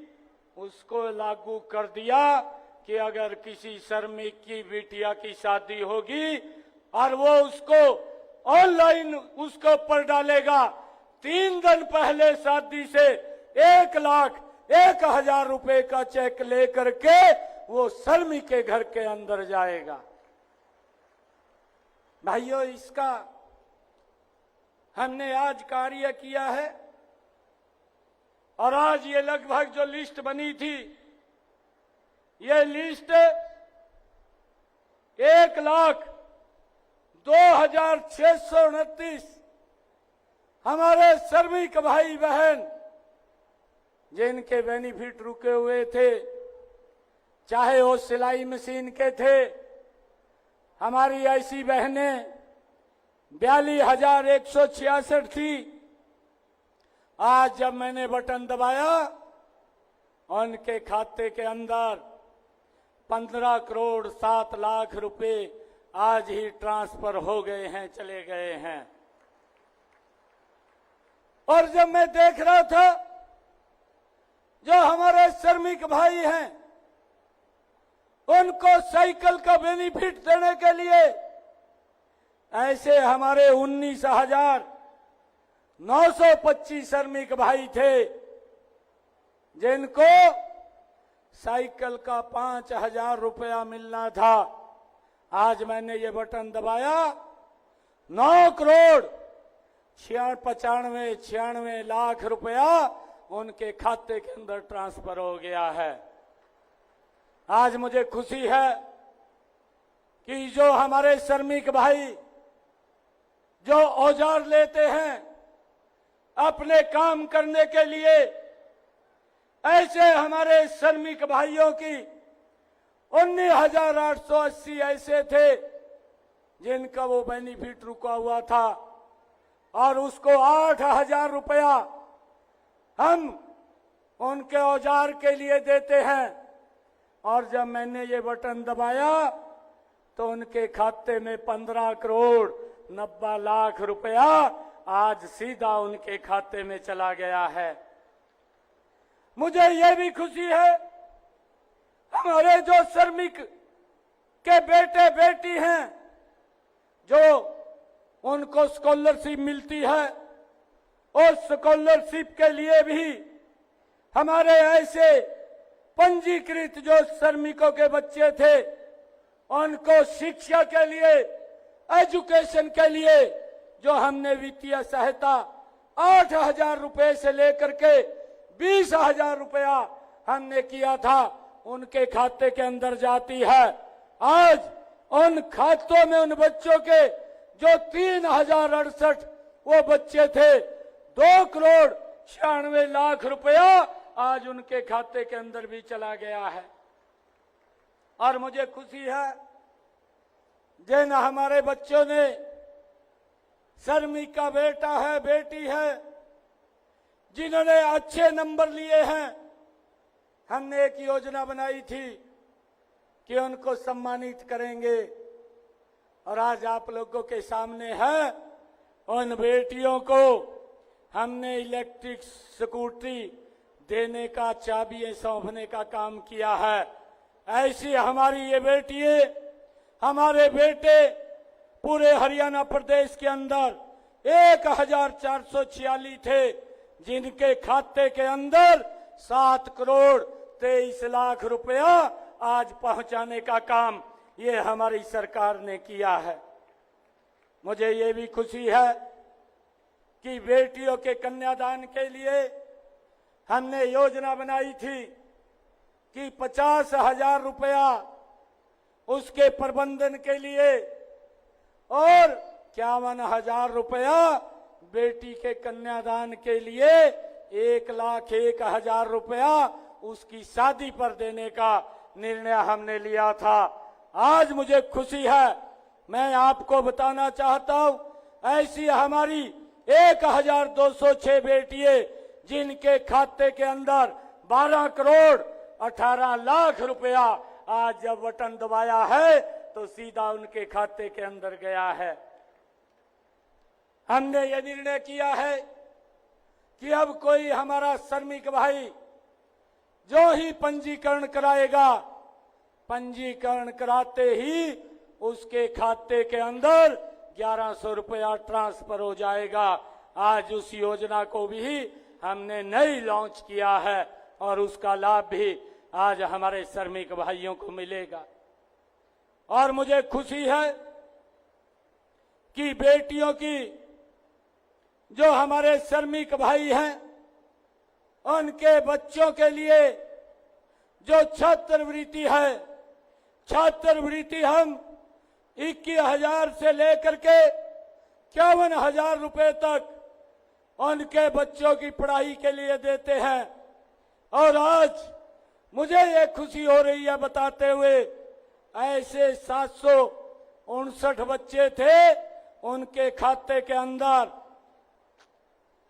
उसको लागू कर दिया कि अगर किसी श्रमिक की बिटिया की शादी होगी और वो उसको ऑनलाइन उसको पर डालेगा, 3 दिन पहले शादी से 1,01,000 रुपए का चेक लेकर के वो श्रमिक के घर के अंदर जाएगा। भाइयों, इसका हमने आज कार्य किया है। और आज ये लगभग जो लिस्ट बनी थी, ये लिस्ट 1,02,629 हमारे श्रमिक भाई बहन जिनके बेनिफिट रुके हुए थे, चाहे वो सिलाई मशीन के थे। हमारी ऐसी बहनें 42,166 थी। आज जब मैंने बटन दबाया उनके खाते के अंदर 15,07,00,000 रुपए आज ही ट्रांसफर हो गए हैं, चले गए हैं। और जब मैं देख रहा था जो हमारे श्रमिक भाई हैं उनको साइकिल का बेनिफिट देने के लिए ऐसे हमारे 19,925 श्रमिक भाई थे जिनको साइकिल का 5,000 रुपया मिलना था। आज मैंने ये बटन दबाया, 9,95,96 लाख रुपया उनके खाते के अंदर ट्रांसफर हो गया है। आज मुझे खुशी है कि जो हमारे श्रमिक भाई जो औजार लेते हैं अपने काम करने के लिए, ऐसे हमारे श्रमिक भाइयों की 19,880 ऐसे थे जिनका वो बेनिफिट रुका हुआ था और उसको 8,000 रुपया हम उनके औजार के लिए देते हैं। और जब मैंने ये बटन दबाया तो उनके खाते में 15,90,00,000 रुपया आज सीधा उनके खाते में चला गया है। मुझे ये भी खुशी है हमारे जो श्रमिक के बेटे बेटी हैं, जो उनको स्कॉलरशिप मिलती है, उस स्कॉलरशिप के लिए भी हमारे ऐसे पंजीकृत जो श्रमिकों के बच्चे थे, उनको शिक्षा के लिए, एजुकेशन के लिए जो हमने वित्तीय सहायता 8,000 रुपए से लेकर के 20,000 रुपया हमने किया था, उनके खाते के अंदर जाती है। आज उन खातों में उन बच्चों के जो 3,068 वो बच्चे थे, 2,96,00,000 रुपया आज उनके खाते के अंदर भी चला गया है। और मुझे खुशी है जिन हमारे बच्चों ने, श्रमिक का बेटा है, बेटी है, जिन्होंने अच्छे नंबर लिए हैं, हमने एक योजना बनाई थी कि उनको सम्मानित करेंगे। और आज आप लोगों के सामने है, उन बेटियों को हमने इलेक्ट्रिक स्कूटी देने का, चाबियां सौंपने का काम किया है। ऐसी हमारी ये बेटियां, हमारे बेटे पूरे हरियाणा प्रदेश के अंदर 1,446 थे, जिनके खाते के अंदर 7,23,00,000 रुपया आज पहुंचाने का काम ये हमारी सरकार ने किया है। मुझे ये भी खुशी है कि बेटियों के कन्यादान के लिए हमने योजना बनाई थी कि 50,000 रुपया उसके प्रबंधन के लिए और 51,000 रुपया बेटी के कन्यादान के लिए 1,01,000 रुपया उसकी शादी पर देने का निर्णय हमने लिया था। आज मुझे खुशी है, मैं आपको बताना चाहता हूं, ऐसी हमारी 1,206 बेटियां जिनके खाते के अंदर 12,18,00,000 रुपया आज जब बटन दबाया है तो सीधा उनके खाते के अंदर गया है। हमने ये निर्णय किया है कि अब कोई हमारा श्रमिक भाई जो ही पंजीकरण कराएगा, पंजीकरण कराते ही उसके खाते के अंदर 1,100 रुपया ट्रांसफर हो जाएगा। आज उस योजना को भी हमने नई लॉन्च किया है और उसका लाभ भी आज हमारे श्रमिक भाइयों को मिलेगा। और मुझे खुशी है कि बेटियों की, जो हमारे श्रमिक भाई हैं, उनके बच्चों के लिए जो छात्रवृत्ति है, छात्रवृत्ति हम 21,000 से लेकर के 51,000 रुपए तक उनके बच्चों की पढ़ाई के लिए देते हैं। और आज मुझे ये खुशी हो रही है बताते हुए, ऐसे 759 बच्चे थे, उनके खाते के अंदर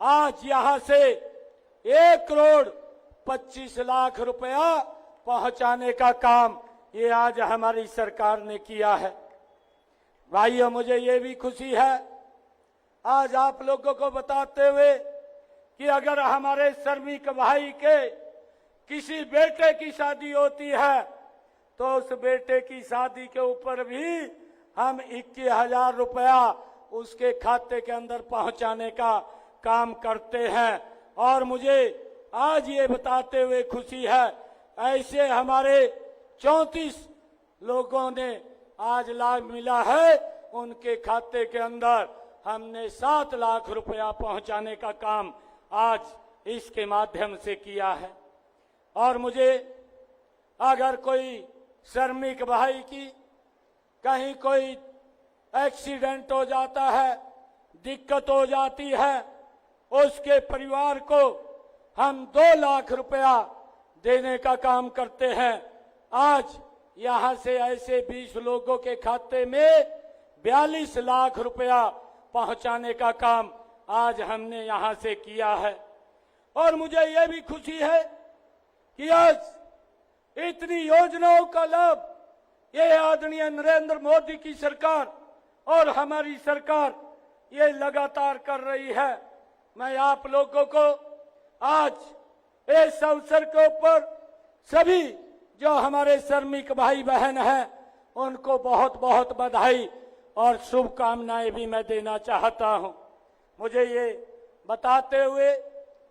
आज यहां से 1,25,00,000 रुपया पहुंचाने का काम ये आज हमारी सरकार ने किया है। भाइयों, मुझे ये भी खुशी है आज आप लोगों को बताते हुए कि अगर हमारे श्रमिक भाई के किसी बेटे की शादी होती है तो उस बेटे की शादी के ऊपर भी हम 21,000 रुपया उसके खाते के अंदर पहुंचाने का काम करते हैं। और मुझे आज ये बताते हुए खुशी है, ऐसे हमारे 34 लोगों ने आज लाभ मिला है, उनके खाते के अंदर हमने 7 लाख रुपया पहुंचाने का काम आज इसके माध्यम से किया है। और मुझे अगर कोई श्रमिक भाई की कहीं कोई एक्सीडेंट हो जाता है, दिक्कत हो जाती है, उसके परिवार को हम 2 लाख रुपया देने का काम करते हैं। आज यहां से ऐसे 20 लोगों के खाते में 42 लाख रुपया पहुंचाने का काम आज हमने यहां से किया है। और मुझे यह भी खुशी है कि आज इतनी योजनाओं का लाभ ये आदरणीय नरेंद्र मोदी की सरकार और हमारी सरकार ये लगातार कर रही है। मैं आप लोगों को आज इस अवसर के ऊपर सभी जो हमारे श्रमिक भाई बहन हैं उनको बहुत बहुत बधाई और शुभकामनाएं भी मैं देना चाहता हूं। मुझे ये बताते हुए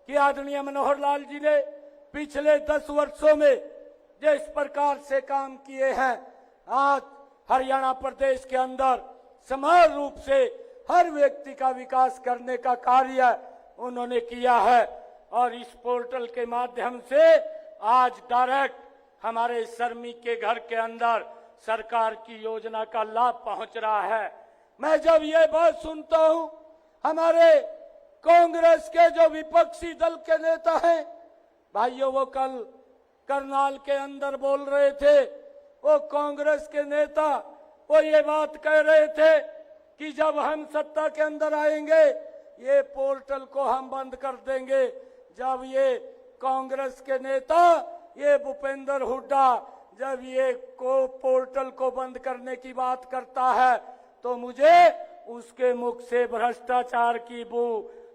कि आदरणीय मनोहर लाल जी ने पिछले 10 वर्षों में जिस प्रकार से काम किए हैं, आज हरियाणा प्रदेश के अंदर समान रूप से हर व्यक्ति का विकास करने का कार्य उन्होंने किया है। और इस पोर्टल के माध्यम से आज डायरेक्ट हमारे श्रमिक के घर के अंदर सरकार की योजना का लाभ पहुंच रहा है। मैं जब ये बात सुनता हूं, हमारे कांग्रेस के जो विपक्षी दल के नेता हैं भाइयों, वो कल करनाल के अंदर बोल रहे थे, वो कांग्रेस के नेता वो ये बात कह रहे थे कि जब हम सत्ता के अंदर आएंगे ये पोर्टल को हम बंद कर देंगे। जब ये कांग्रेस के नेता ये भूपेंद्र हुड्डा जब ये पोर्टल को बंद करने की बात करता है तो मुझे उसके मुख से भ्रष्टाचार की बू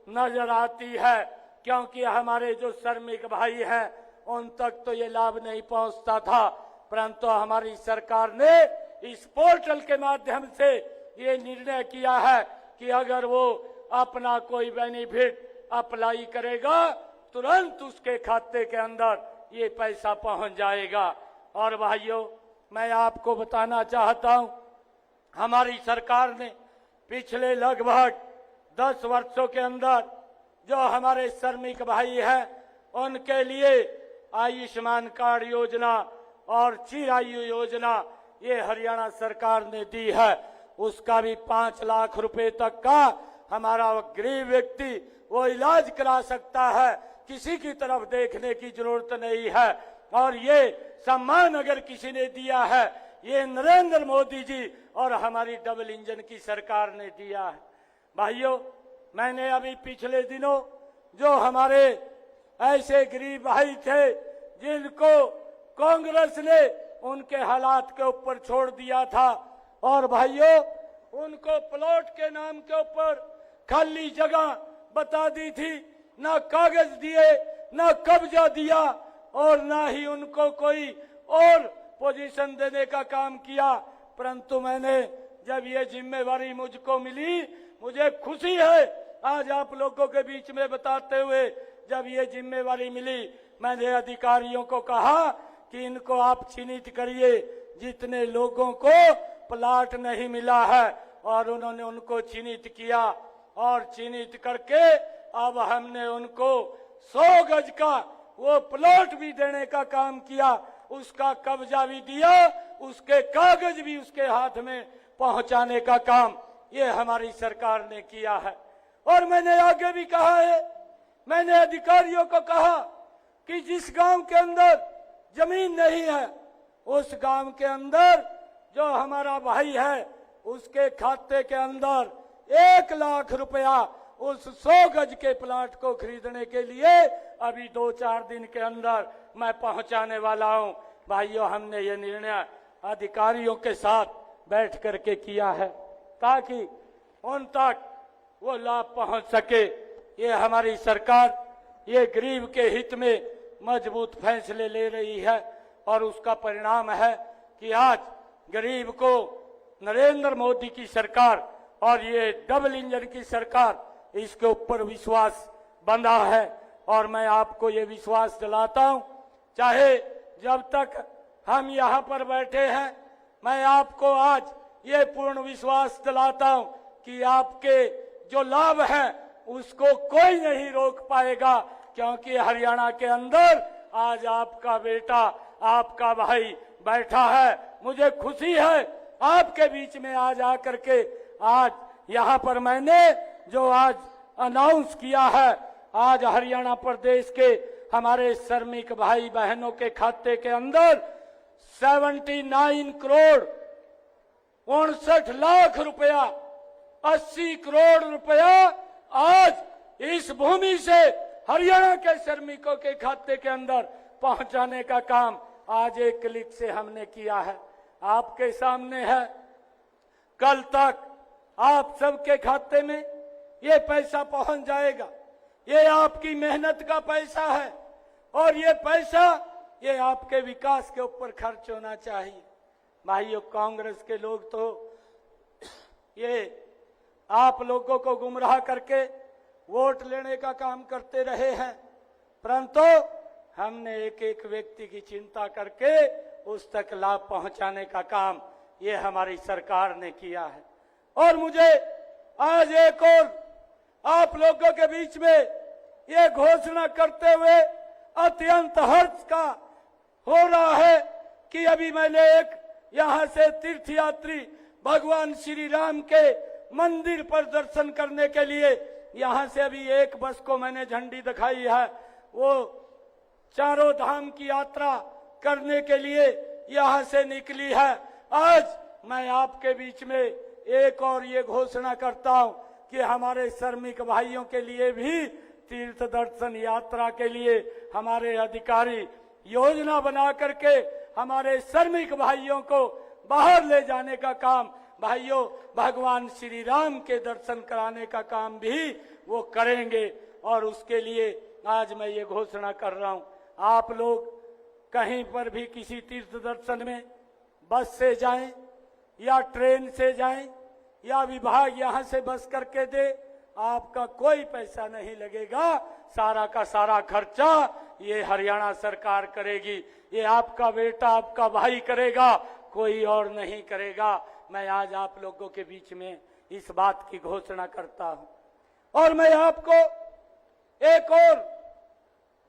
नजर आती है, क्योंकि हमारे जो श्रमिक भाई हैं उन तक तो ये लाभ नहीं पहुंचता था, परंतु हमारी सरकार ने इस पोर्टल के माध्यम से ये निर्णय किया है कि अगर वो अपना कोई बेनिफिट अप्लाई करेगा तुरंत उसके खाते के अंदर ये पैसा पहुंच जाएगा। और भाइयों, मैं आपको बताना चाहता हूं, हमारी सरकार ने पिछले लगभग 10 वर्षों के अंदर जो हमारे श्रमिक भाई हैं उनके लिए आयुष्मान कार्ड योजना और चिरायु योजना ये हरियाणा सरकार ने दी है। उसका भी 5 लाख रुपए तक का हमारा गरीब व्यक्ति वो इलाज करा सकता है, किसी की तरफ देखने की जरूरत नहीं है। और ये सम्मान अगर किसी ने दिया है ये नरेंद्र मोदी जी और हमारी डबल इंजन की सरकार ने दिया है। भाइयों, मैंने अभी पिछले दिनों जो हमारे ऐसे गरीब भाई थे जिनको कांग्रेस ने उनके हालात के ऊपर छोड़ दिया था, और भाइयों उनको प्लॉट के नाम के ऊपर खाली जगह बता दी थी, ना कागज दिए, ना कब्जा दिया और ना ही उनको कोई और पोजीशन देने का काम किया। परंतु मैंने जब ये जिम्मेवारी मुझको मिली, मुझे खुशी है आज आप लोगों के बीच में बताते हुए, जब ये जिम्मेवारी मिली मैंने अधिकारियों को कहा कि इनको आप चिन्हित करिए जितने लोगों को प्लाट नहीं मिला है, और उन्होंने उनको चिन्हित किया और चिन्हित करके अब हमने उनको 100 गज का वो प्लॉट भी देने का काम किया, उसका कब्जा भी दिया, उसके कागज भी उसके हाथ में पहुंचाने का काम ये हमारी सरकार ने किया है। और मैंने आगे भी कहा है, मैंने अधिकारियों को कहा कि जिस गांव के अंदर जमीन नहीं है उस गांव के अंदर जो हमारा भाई है उसके खाते के अंदर 1 लाख रुपया उस 100 गज के प्लाट को खरीदने के लिए अभी 2-4 दिन के अंदर मैं पहुंचाने वाला हूं। भाइयों, हमने ये निर्णय अधिकारियों के साथ बैठ करके किया है ताकि उन तक वो लाभ पहुंच सके। ये हमारी सरकार ये गरीब के हित में मजबूत फैसले ले रही है और उसका परिणाम है कि आज गरीब को नरेंद्र मोदी की सरकार और ये डबल इंजन की सरकार इसके ऊपर विश्वास बंधा है। और मैं आपको ये विश्वास दिलाता हूं, चाहे जब तक हम यहाँ पर बैठे हैं, मैं आपको आज ये पूर्ण विश्वास दिलाता हूं कि आपके जो लाभ है उसको कोई नहीं रोक पाएगा, क्योंकि हरियाणा के अंदर आज आपका बेटा, आपका भाई बैठा है। मुझे खुशी है आपके बीच में आज आकर के आज यहाँ पर मैंने जो आज अनाउंस किया है, आज हरियाणा प्रदेश के हमारे श्रमिक भाई बहनों के खाते के अंदर 79 करोड़ 59 लाख रुपया 80 करोड़ रुपया आज इस भूमि से हरियाणा के श्रमिकों के खाते के अंदर पहुंचाने का काम आज एक क्लिक से हमने किया है। आपके सामने है, कल तक आप सबके खाते में ये पैसा पहुंच जाएगा। ये आपकी मेहनत का पैसा है और ये पैसा ये आपके विकास के ऊपर खर्च होना चाहिए। भाइयों, कांग्रेस के लोग तो ये आप लोगों को गुमराह करके वोट लेने का काम करते रहे हैं, परंतु हमने एक एक व्यक्ति की चिंता करके उस तक लाभ पहुंचाने का काम ये हमारी सरकार ने किया है। और मुझे आज एक और आप लोगों के बीच में ये घोषणा करते हुए अत्यंत हर्ष का हो रहा है कि अभी मैंने एक यहाँ से तीर्थयात्री भगवान श्री राम के मंदिर पर दर्शन करने के लिए यहाँ से अभी एक बस को मैंने झंडी दिखाई है, वो चारों धाम की यात्रा करने के लिए यहाँ से निकली है। आज मैं आपके बीच में एक और ये घोषणा करता हूँ कि हमारे श्रमिक भाइयों के लिए भी तीर्थ दर्शन यात्रा के लिए हमारे अधिकारी योजना बना करके हमारे श्रमिक भाइयों को बाहर ले जाने का काम, भाइयों भगवान श्री राम के दर्शन कराने का काम भी वो करेंगे। और उसके लिए आज मैं ये घोषणा कर रहा हूँ, आप लोग कहीं पर भी किसी तीर्थ दर्शन में बस से जाएं या ट्रेन से जाएं या विभाग यहाँ से बस करके दे, आपका कोई पैसा नहीं लगेगा, सारा का सारा खर्चा ये हरियाणा सरकार करेगी, ये आपका बेटा आपका भाई करेगा, कोई और नहीं करेगा। मैं आज आप लोगों के बीच में इस बात की घोषणा करता हूं। और मैं आपको एक और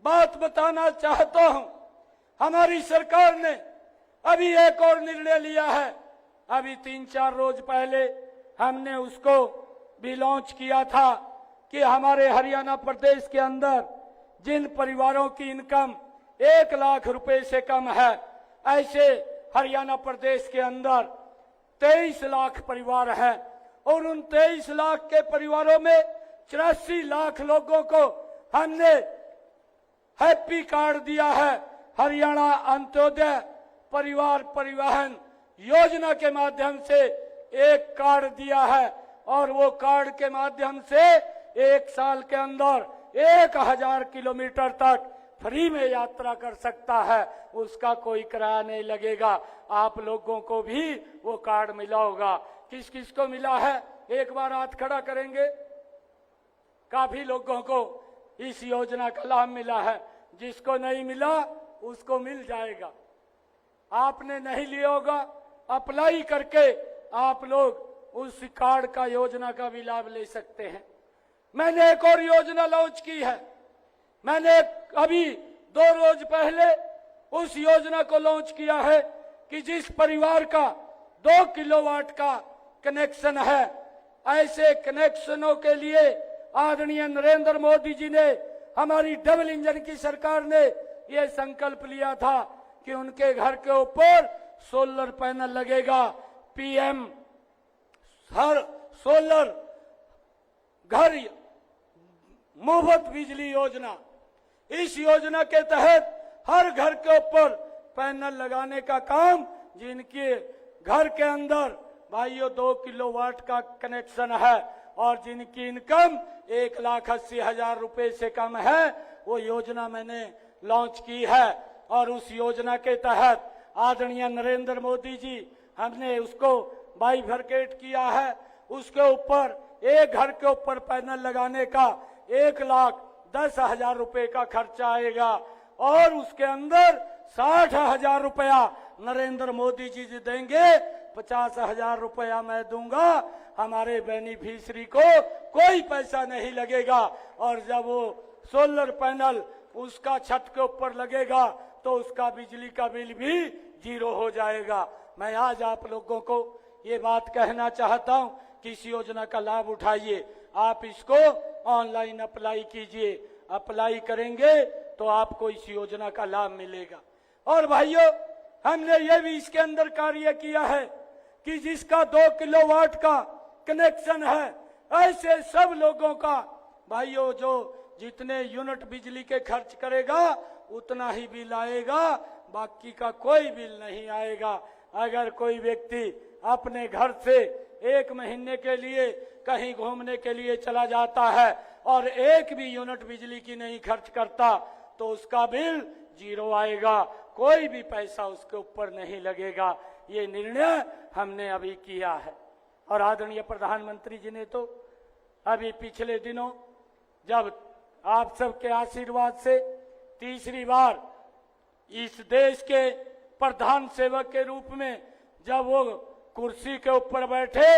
बात बताना चाहता हूं, हमारी सरकार ने अभी एक और निर्णय लिया है। अभी 3-4 रोज पहले हमने उसको भी लॉन्च किया था कि हमारे हरियाणा प्रदेश के अंदर जिन परिवारों की इनकम 1 लाख रुपए से कम है, ऐसे हरियाणा प्रदेश के अंदर 23 लाख परिवार हैं और उन 23 लाख के परिवारों में 84 लाख लोगों को हमने हैप्पी कार्ड दिया है। हरियाणा अंत्योदय परिवार परिवहन योजना के माध्यम से एक कार्ड दिया है और वो कार्ड के माध्यम से 1 साल के अंदर 1000 किलोमीटर तक फ्री में यात्रा कर सकता है, उसका कोई किराया नहीं लगेगा। आप लोगों को भी वो कार्ड मिला होगा। किस किस को मिला है, एक बार हाथ खड़ा करेंगे। काफी लोगों को इस योजना का लाभ मिला है, जिसको नहीं मिला उसको मिल जाएगा। आपने नहीं लिया होगा, अप्लाई करके आप लोग उस कार्ड का योजना का भी लाभ ले सकते हैं। मैंने एक और योजना लॉन्च की है, मैंने अभी 2 रोज पहले उस योजना को लॉन्च किया है कि जिस परिवार का 2 किलोवाट का कनेक्शन है, ऐसे कनेक्शनों के लिए आदरणीय नरेंद्र मोदी जी ने, हमारी डबल इंजन की सरकार ने ये संकल्प लिया था कि उनके घर के ऊपर सोलर पैनल लगेगा। पीएम हर सोलर घर मुफ्त बिजली योजना, इस योजना के तहत हर घर के ऊपर पैनल लगाने का काम, जिनके घर के अंदर भाइयों 2 किलोवाट का कनेक्शन है और जिनकी इनकम 1,80,000 रुपए से कम है, वो योजना मैंने लॉन्च की है। और उस योजना के तहत आदरणीय नरेंद्र मोदी जी, हमने उसको बाइफरकेट किया है। उसके ऊपर एक घर के ऊपर पैनल लगाने का 1,10,000 रुपए का खर्चा आएगा और उसके अंदर 60,000 रुपया नरेंद्र मोदी जी देंगे, 50,000 रुपया मैं दूंगा। हमारे बेनिफिशियरी को कोई पैसा नहीं लगेगा और जब वो सोलर पैनल उसका छत के ऊपर लगेगा तो उसका बिजली का बिल भी 0 हो जाएगा। मैं आज आप लोगों को ये बात कहना चाहता हूं कि इस योजना का लाभ उठाइए। आप इसको ऑनलाइन अप्लाई कीजिए, अप्लाई करेंगे तो आपको इस योजना का लाभ मिलेगा। और भाइयों, हमने ये भी इसके अंदर कार्य किया है कि जिसका 2 किलोवाट का कनेक्शन है, ऐसे सब लोगों का भाइयों जो जितने यूनिट बिजली के खर्च करेगा उतना ही बिल आएगा, बाकी का कोई बिल नहीं आएगा। अगर कोई व्यक्ति अपने घर से 1 महीने के लिए कहीं घूमने के लिए चला जाता है और 1 भी यूनिट बिजली की नहीं खर्च करता तो उसका बिल 0 आएगा। कोई भी पैसा उसके ऊपर नहीं लगेगा। ये निर्णय हमने अभी किया है। और आदरणीय प्रधानमंत्री जी ने तो अभी पिछले दिनों जब आप सबके आशीर्वाद से तीसरी बार इस देश के प्रधान सेवक के रूप में जब वो कुर्सी के ऊपर बैठे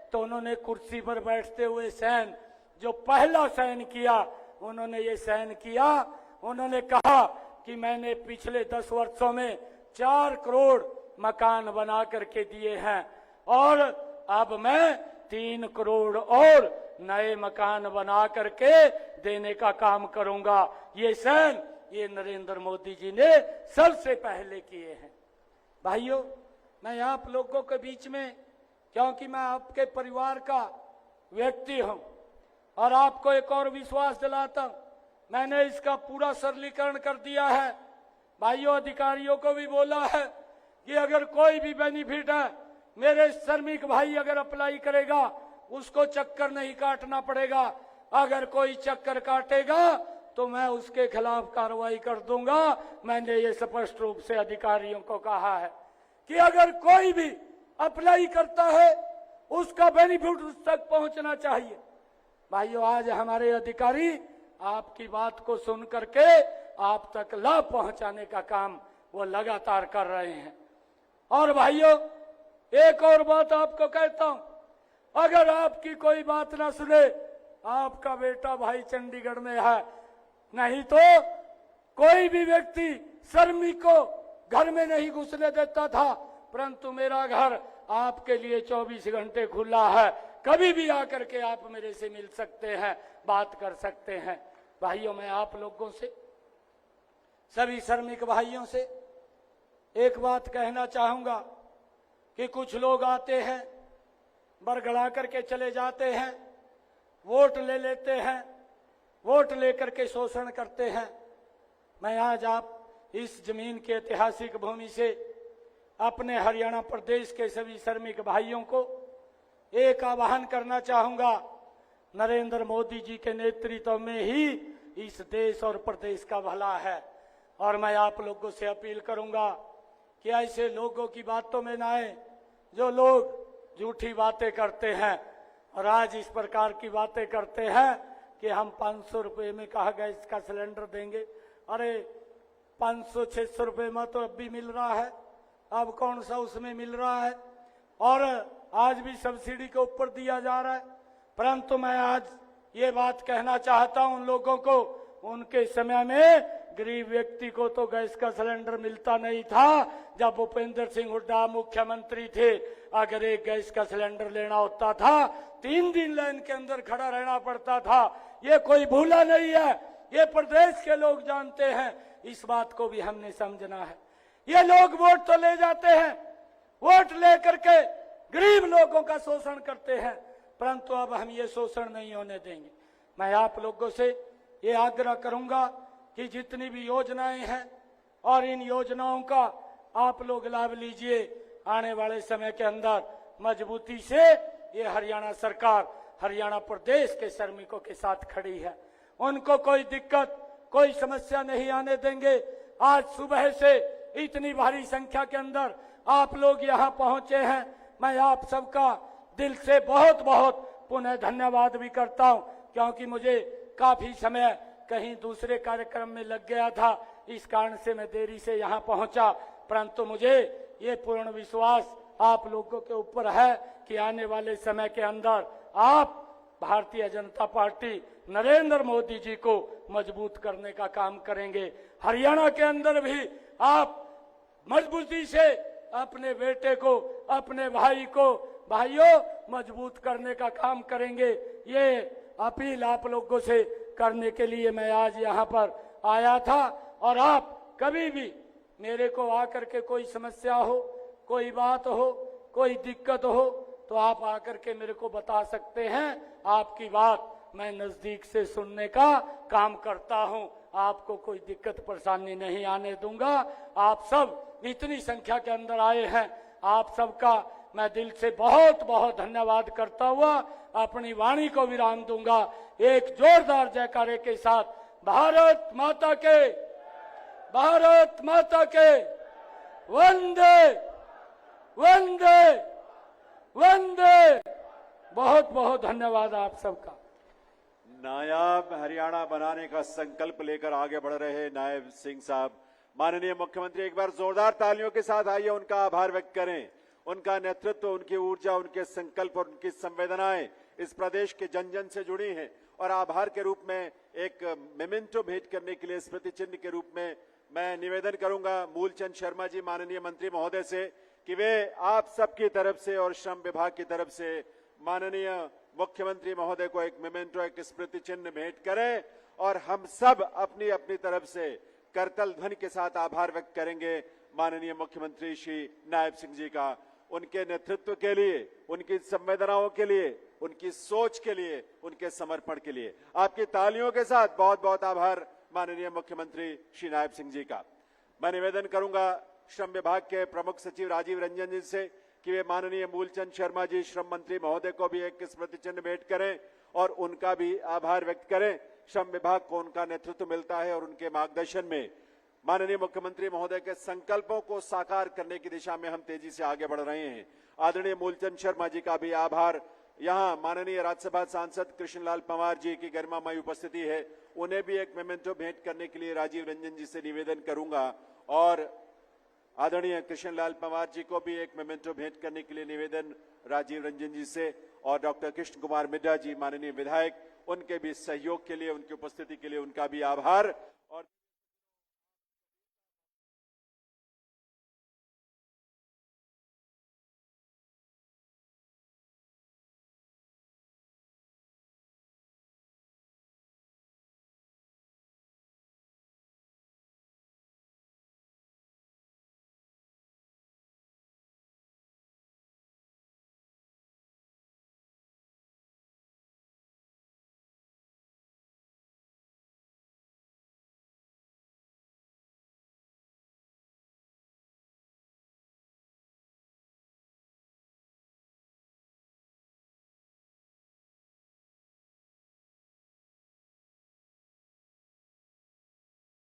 तो उन्होंने कुर्सी पर बैठते हुए सहन जो पहला सहन किया, उन्होंने ये सहन किया। उन्होंने कहा कि मैंने पिछले 10 वर्षों में 4 करोड़ मकान बना करके दिए हैं और अब मैं 3 करोड़ और नए मकान बना करके देने का काम करूंगा। ये सहन ये नरेंद्र मोदी जी ने सबसे पहले किए हैं। भाइयों, मैं आप लोगों के बीच में, क्योंकि मैं आपके परिवार का व्यक्ति हूं और आपको एक और विश्वास दिलाता हूं, मैंने इसका पूरा सरलीकरण कर दिया है। भाइयों, अधिकारियों को भी बोला है कि अगर कोई भी बेनिफिट है, मेरे श्रमिक भाई अगर अप्लाई करेगा उसको चक्कर नहीं काटना पड़ेगा। अगर कोई चक्कर काटेगा तो मैं उसके खिलाफ कार्रवाई कर दूंगा। मैंने ये स्पष्ट रूप से अधिकारियों को कहा है कि अगर कोई भी अप्लाई करता है उसका बेनिफिट उस तक पहुंचना चाहिए। भाइयों, आज हमारे अधिकारी आपकी बात को सुन करके आप तक लाभ पहुंचाने का काम वो लगातार कर रहे हैं। और भाइयों, एक और बात आपको कहता हूं, अगर आपकी कोई बात ना सुने, आपका बेटा भाई चंडीगढ़ में है, नहीं तो कोई भी व्यक्ति श्रमिक को घर में नहीं घुसने देता था, परंतु मेरा घर आपके लिए 24 घंटे खुला है। कभी भी आकर के आप मेरे से मिल सकते हैं, बात कर सकते हैं। भाइयों, मैं आप लोगों से, सभी श्रमिक भाइयों से एक बात कहना चाहूंगा कि कुछ लोग आते हैं, बरगड़ा करके चले जाते हैं, वोट ले लेते हैं, वोट लेकर के शोषण करते हैं। मैं आज आप इस जमीन के ऐतिहासिक भूमि से अपने हरियाणा प्रदेश के सभी श्रमिक भाइयों को एक आह्वान करना चाहूंगा। नरेंद्र मोदी जी के नेतृत्व में ही इस देश और प्रदेश का भला है और मैं आप लोगों से अपील करूंगा कि ऐसे लोगों की बातों में ना आए जो लोग झूठी बातें करते हैं और आज इस प्रकार की बातें करते हैं कि हम 500 रुपए में कहा गैस का सिलेंडर देंगे। अरे 500-600 रुपए में तो अब भी मिल रहा है, अब कौन सा उसमें मिल रहा है, और आज भी सब्सिडी के ऊपर दिया जा रहा है। परंतु मैं आज ये बात कहना चाहता हूं उन लोगों को, उनके समय में गरीब व्यक्ति को तो गैस का सिलेंडर मिलता नहीं था। जब भूपेंद्र सिंह हुड्डा मुख्यमंत्री थे, अगर एक गैस का सिलेंडर लेना होता था 3 दिन लाइन के अंदर खड़ा रहना पड़ता था। ये कोई भूला नहीं है, ये प्रदेश के लोग जानते हैं। इस बात को भी हमने समझना है। ये लोग वोट तो ले जाते हैं, वोट लेकर के गरीब लोगों का शोषण करते हैं, परंतु अब हम ये शोषण नहीं होने देंगे। मैं आप लोगों से ये आग्रह करूंगा कि जितनी भी योजनाएं हैं और इन योजनाओं का आप लोग लाभ लीजिए। आने वाले समय के अंदर मजबूती से ये हरियाणा सरकार हरियाणा प्रदेश के श्रमिकों के साथ खड़ी है। उनको कोई दिक्कत, कोई समस्या नहीं आने देंगे। आज सुबह से इतनी भारी संख्या के अंदर आप लोग यहाँ पहुंचे हैं, मैं आप सबका दिल से बहुत बहुत पुनः धन्यवाद भी करता हूं, क्योंकि मुझे काफी समय कहीं दूसरे कार्यक्रम में लग गया था, इस कारण से मैं देरी से यहाँ पहुंचा। परंतु मुझे ये पूर्ण विश्वास आप लोगों के ऊपर है कि आने वाले समय के अंदर आप भारतीय जनता पार्टी नरेंद्र मोदी जी को मजबूत करने का काम करेंगे। हरियाणा के अंदर भी आप मजबूती से अपने बेटे को, अपने भाई को, भाइयों मजबूत करने का काम करेंगे। ये अपील आप लोगों से करने के लिए मैं आज यहाँ पर आया था। और आप कभी भी मेरे को आकर के कोई समस्या हो, कोई बात हो, कोई दिक्कत हो, तो आप आकर के मेरे को बता सकते हैं। आपकी बात मैं नजदीक से सुनने का काम करता हूं, आपको कोई दिक्कत परेशानी नहीं आने दूंगा। आप सब इतनी संख्या के अंदर आए हैं, आप सबका मैं दिल से बहुत बहुत धन्यवाद करता हुआ अपनी वाणी को विराम दूंगा। एक जोरदार जयकारे के साथ भारत माता के, भारत माता के वंदे वंदे वंदे। बहुत बहुत धन्यवाद आप सबका। नायाब हरियाणा बनाने का संकल्प लेकर आगे बढ़ रहे नायब सिंह साहब, माननीय मुख्यमंत्री एक बार जोरदार तालियों के साथ आइए, उनका आभार व्यक्त करें। उनका नेतृत्व, उनकी ऊर्जा, उनके संकल्प और उनकी संवेदनाएं इस प्रदेश के जन जन से जुड़ी हैं और आभार के रूप में एक मेमेंटो भेंट करने के लिए स्मृति चिन्ह के रूप में मैं निवेदन करूंगा मूलचंद शर्मा जी माननीय मंत्री महोदय से कि वे आप सबकी तरफ से और श्रम विभाग की तरफ से माननीय मुख्यमंत्री महोदय को एक मेमेंटो, एक स्मृति चिन्ह भेंट करें और हम सब अपनी अपनी तरफ से करतल ध्वनि के साथ आभार व्यक्त करेंगे माननीय मुख्यमंत्री श्री नायब सिंह जी का, उनके नेतृत्व के लिए, उनकी संवेदनाओं के लिए, उनकी सोच के लिए, उनके समर्पण के लिए। आपकी तालियों के साथ बहुत बहुत आभार माननीय मुख्यमंत्री श्री नायब सिंह जी का। मैं निवेदन करूंगा श्रम विभाग के प्रमुख सचिव राजीव रंजन जी से कि वे माननीय मूलचंद शर्मा जी श्रम मंत्री महोदय को भी एक स्मृति चिन्ह भेंट करें और उनका भी आभार व्यक्त करें। श्रम विभाग को उनका नेतृत्व मिलता है और उनके मार्गदर्शन में माननीय मुख्यमंत्री महोदय के संकल्पों को साकार करने की दिशा में हम तेजी से आगे बढ़ रहे हैं। आदरणीय मूलचंद शर्मा जी का भी आभार। यहाँ माननीय राज्यसभा सांसद कृष्णलाल पंवार जी की गरिमामयी उपस्थिति है, उन्हें भी एक मेमेंटो भेंट करने के लिए राजीव रंजन जी से निवेदन करूंगा और आदरणीय कृष्णलाल पंवार जी को भी एक मेमेंटो भेंट करने के लिए निवेदन राजीव रंजन जी से और डॉक्टर कृष्ण कुमार मिड्ढा जी माननीय विधायक, उनके भी सहयोग के लिए, उनकी उपस्थिति के लिए उनका भी आभार।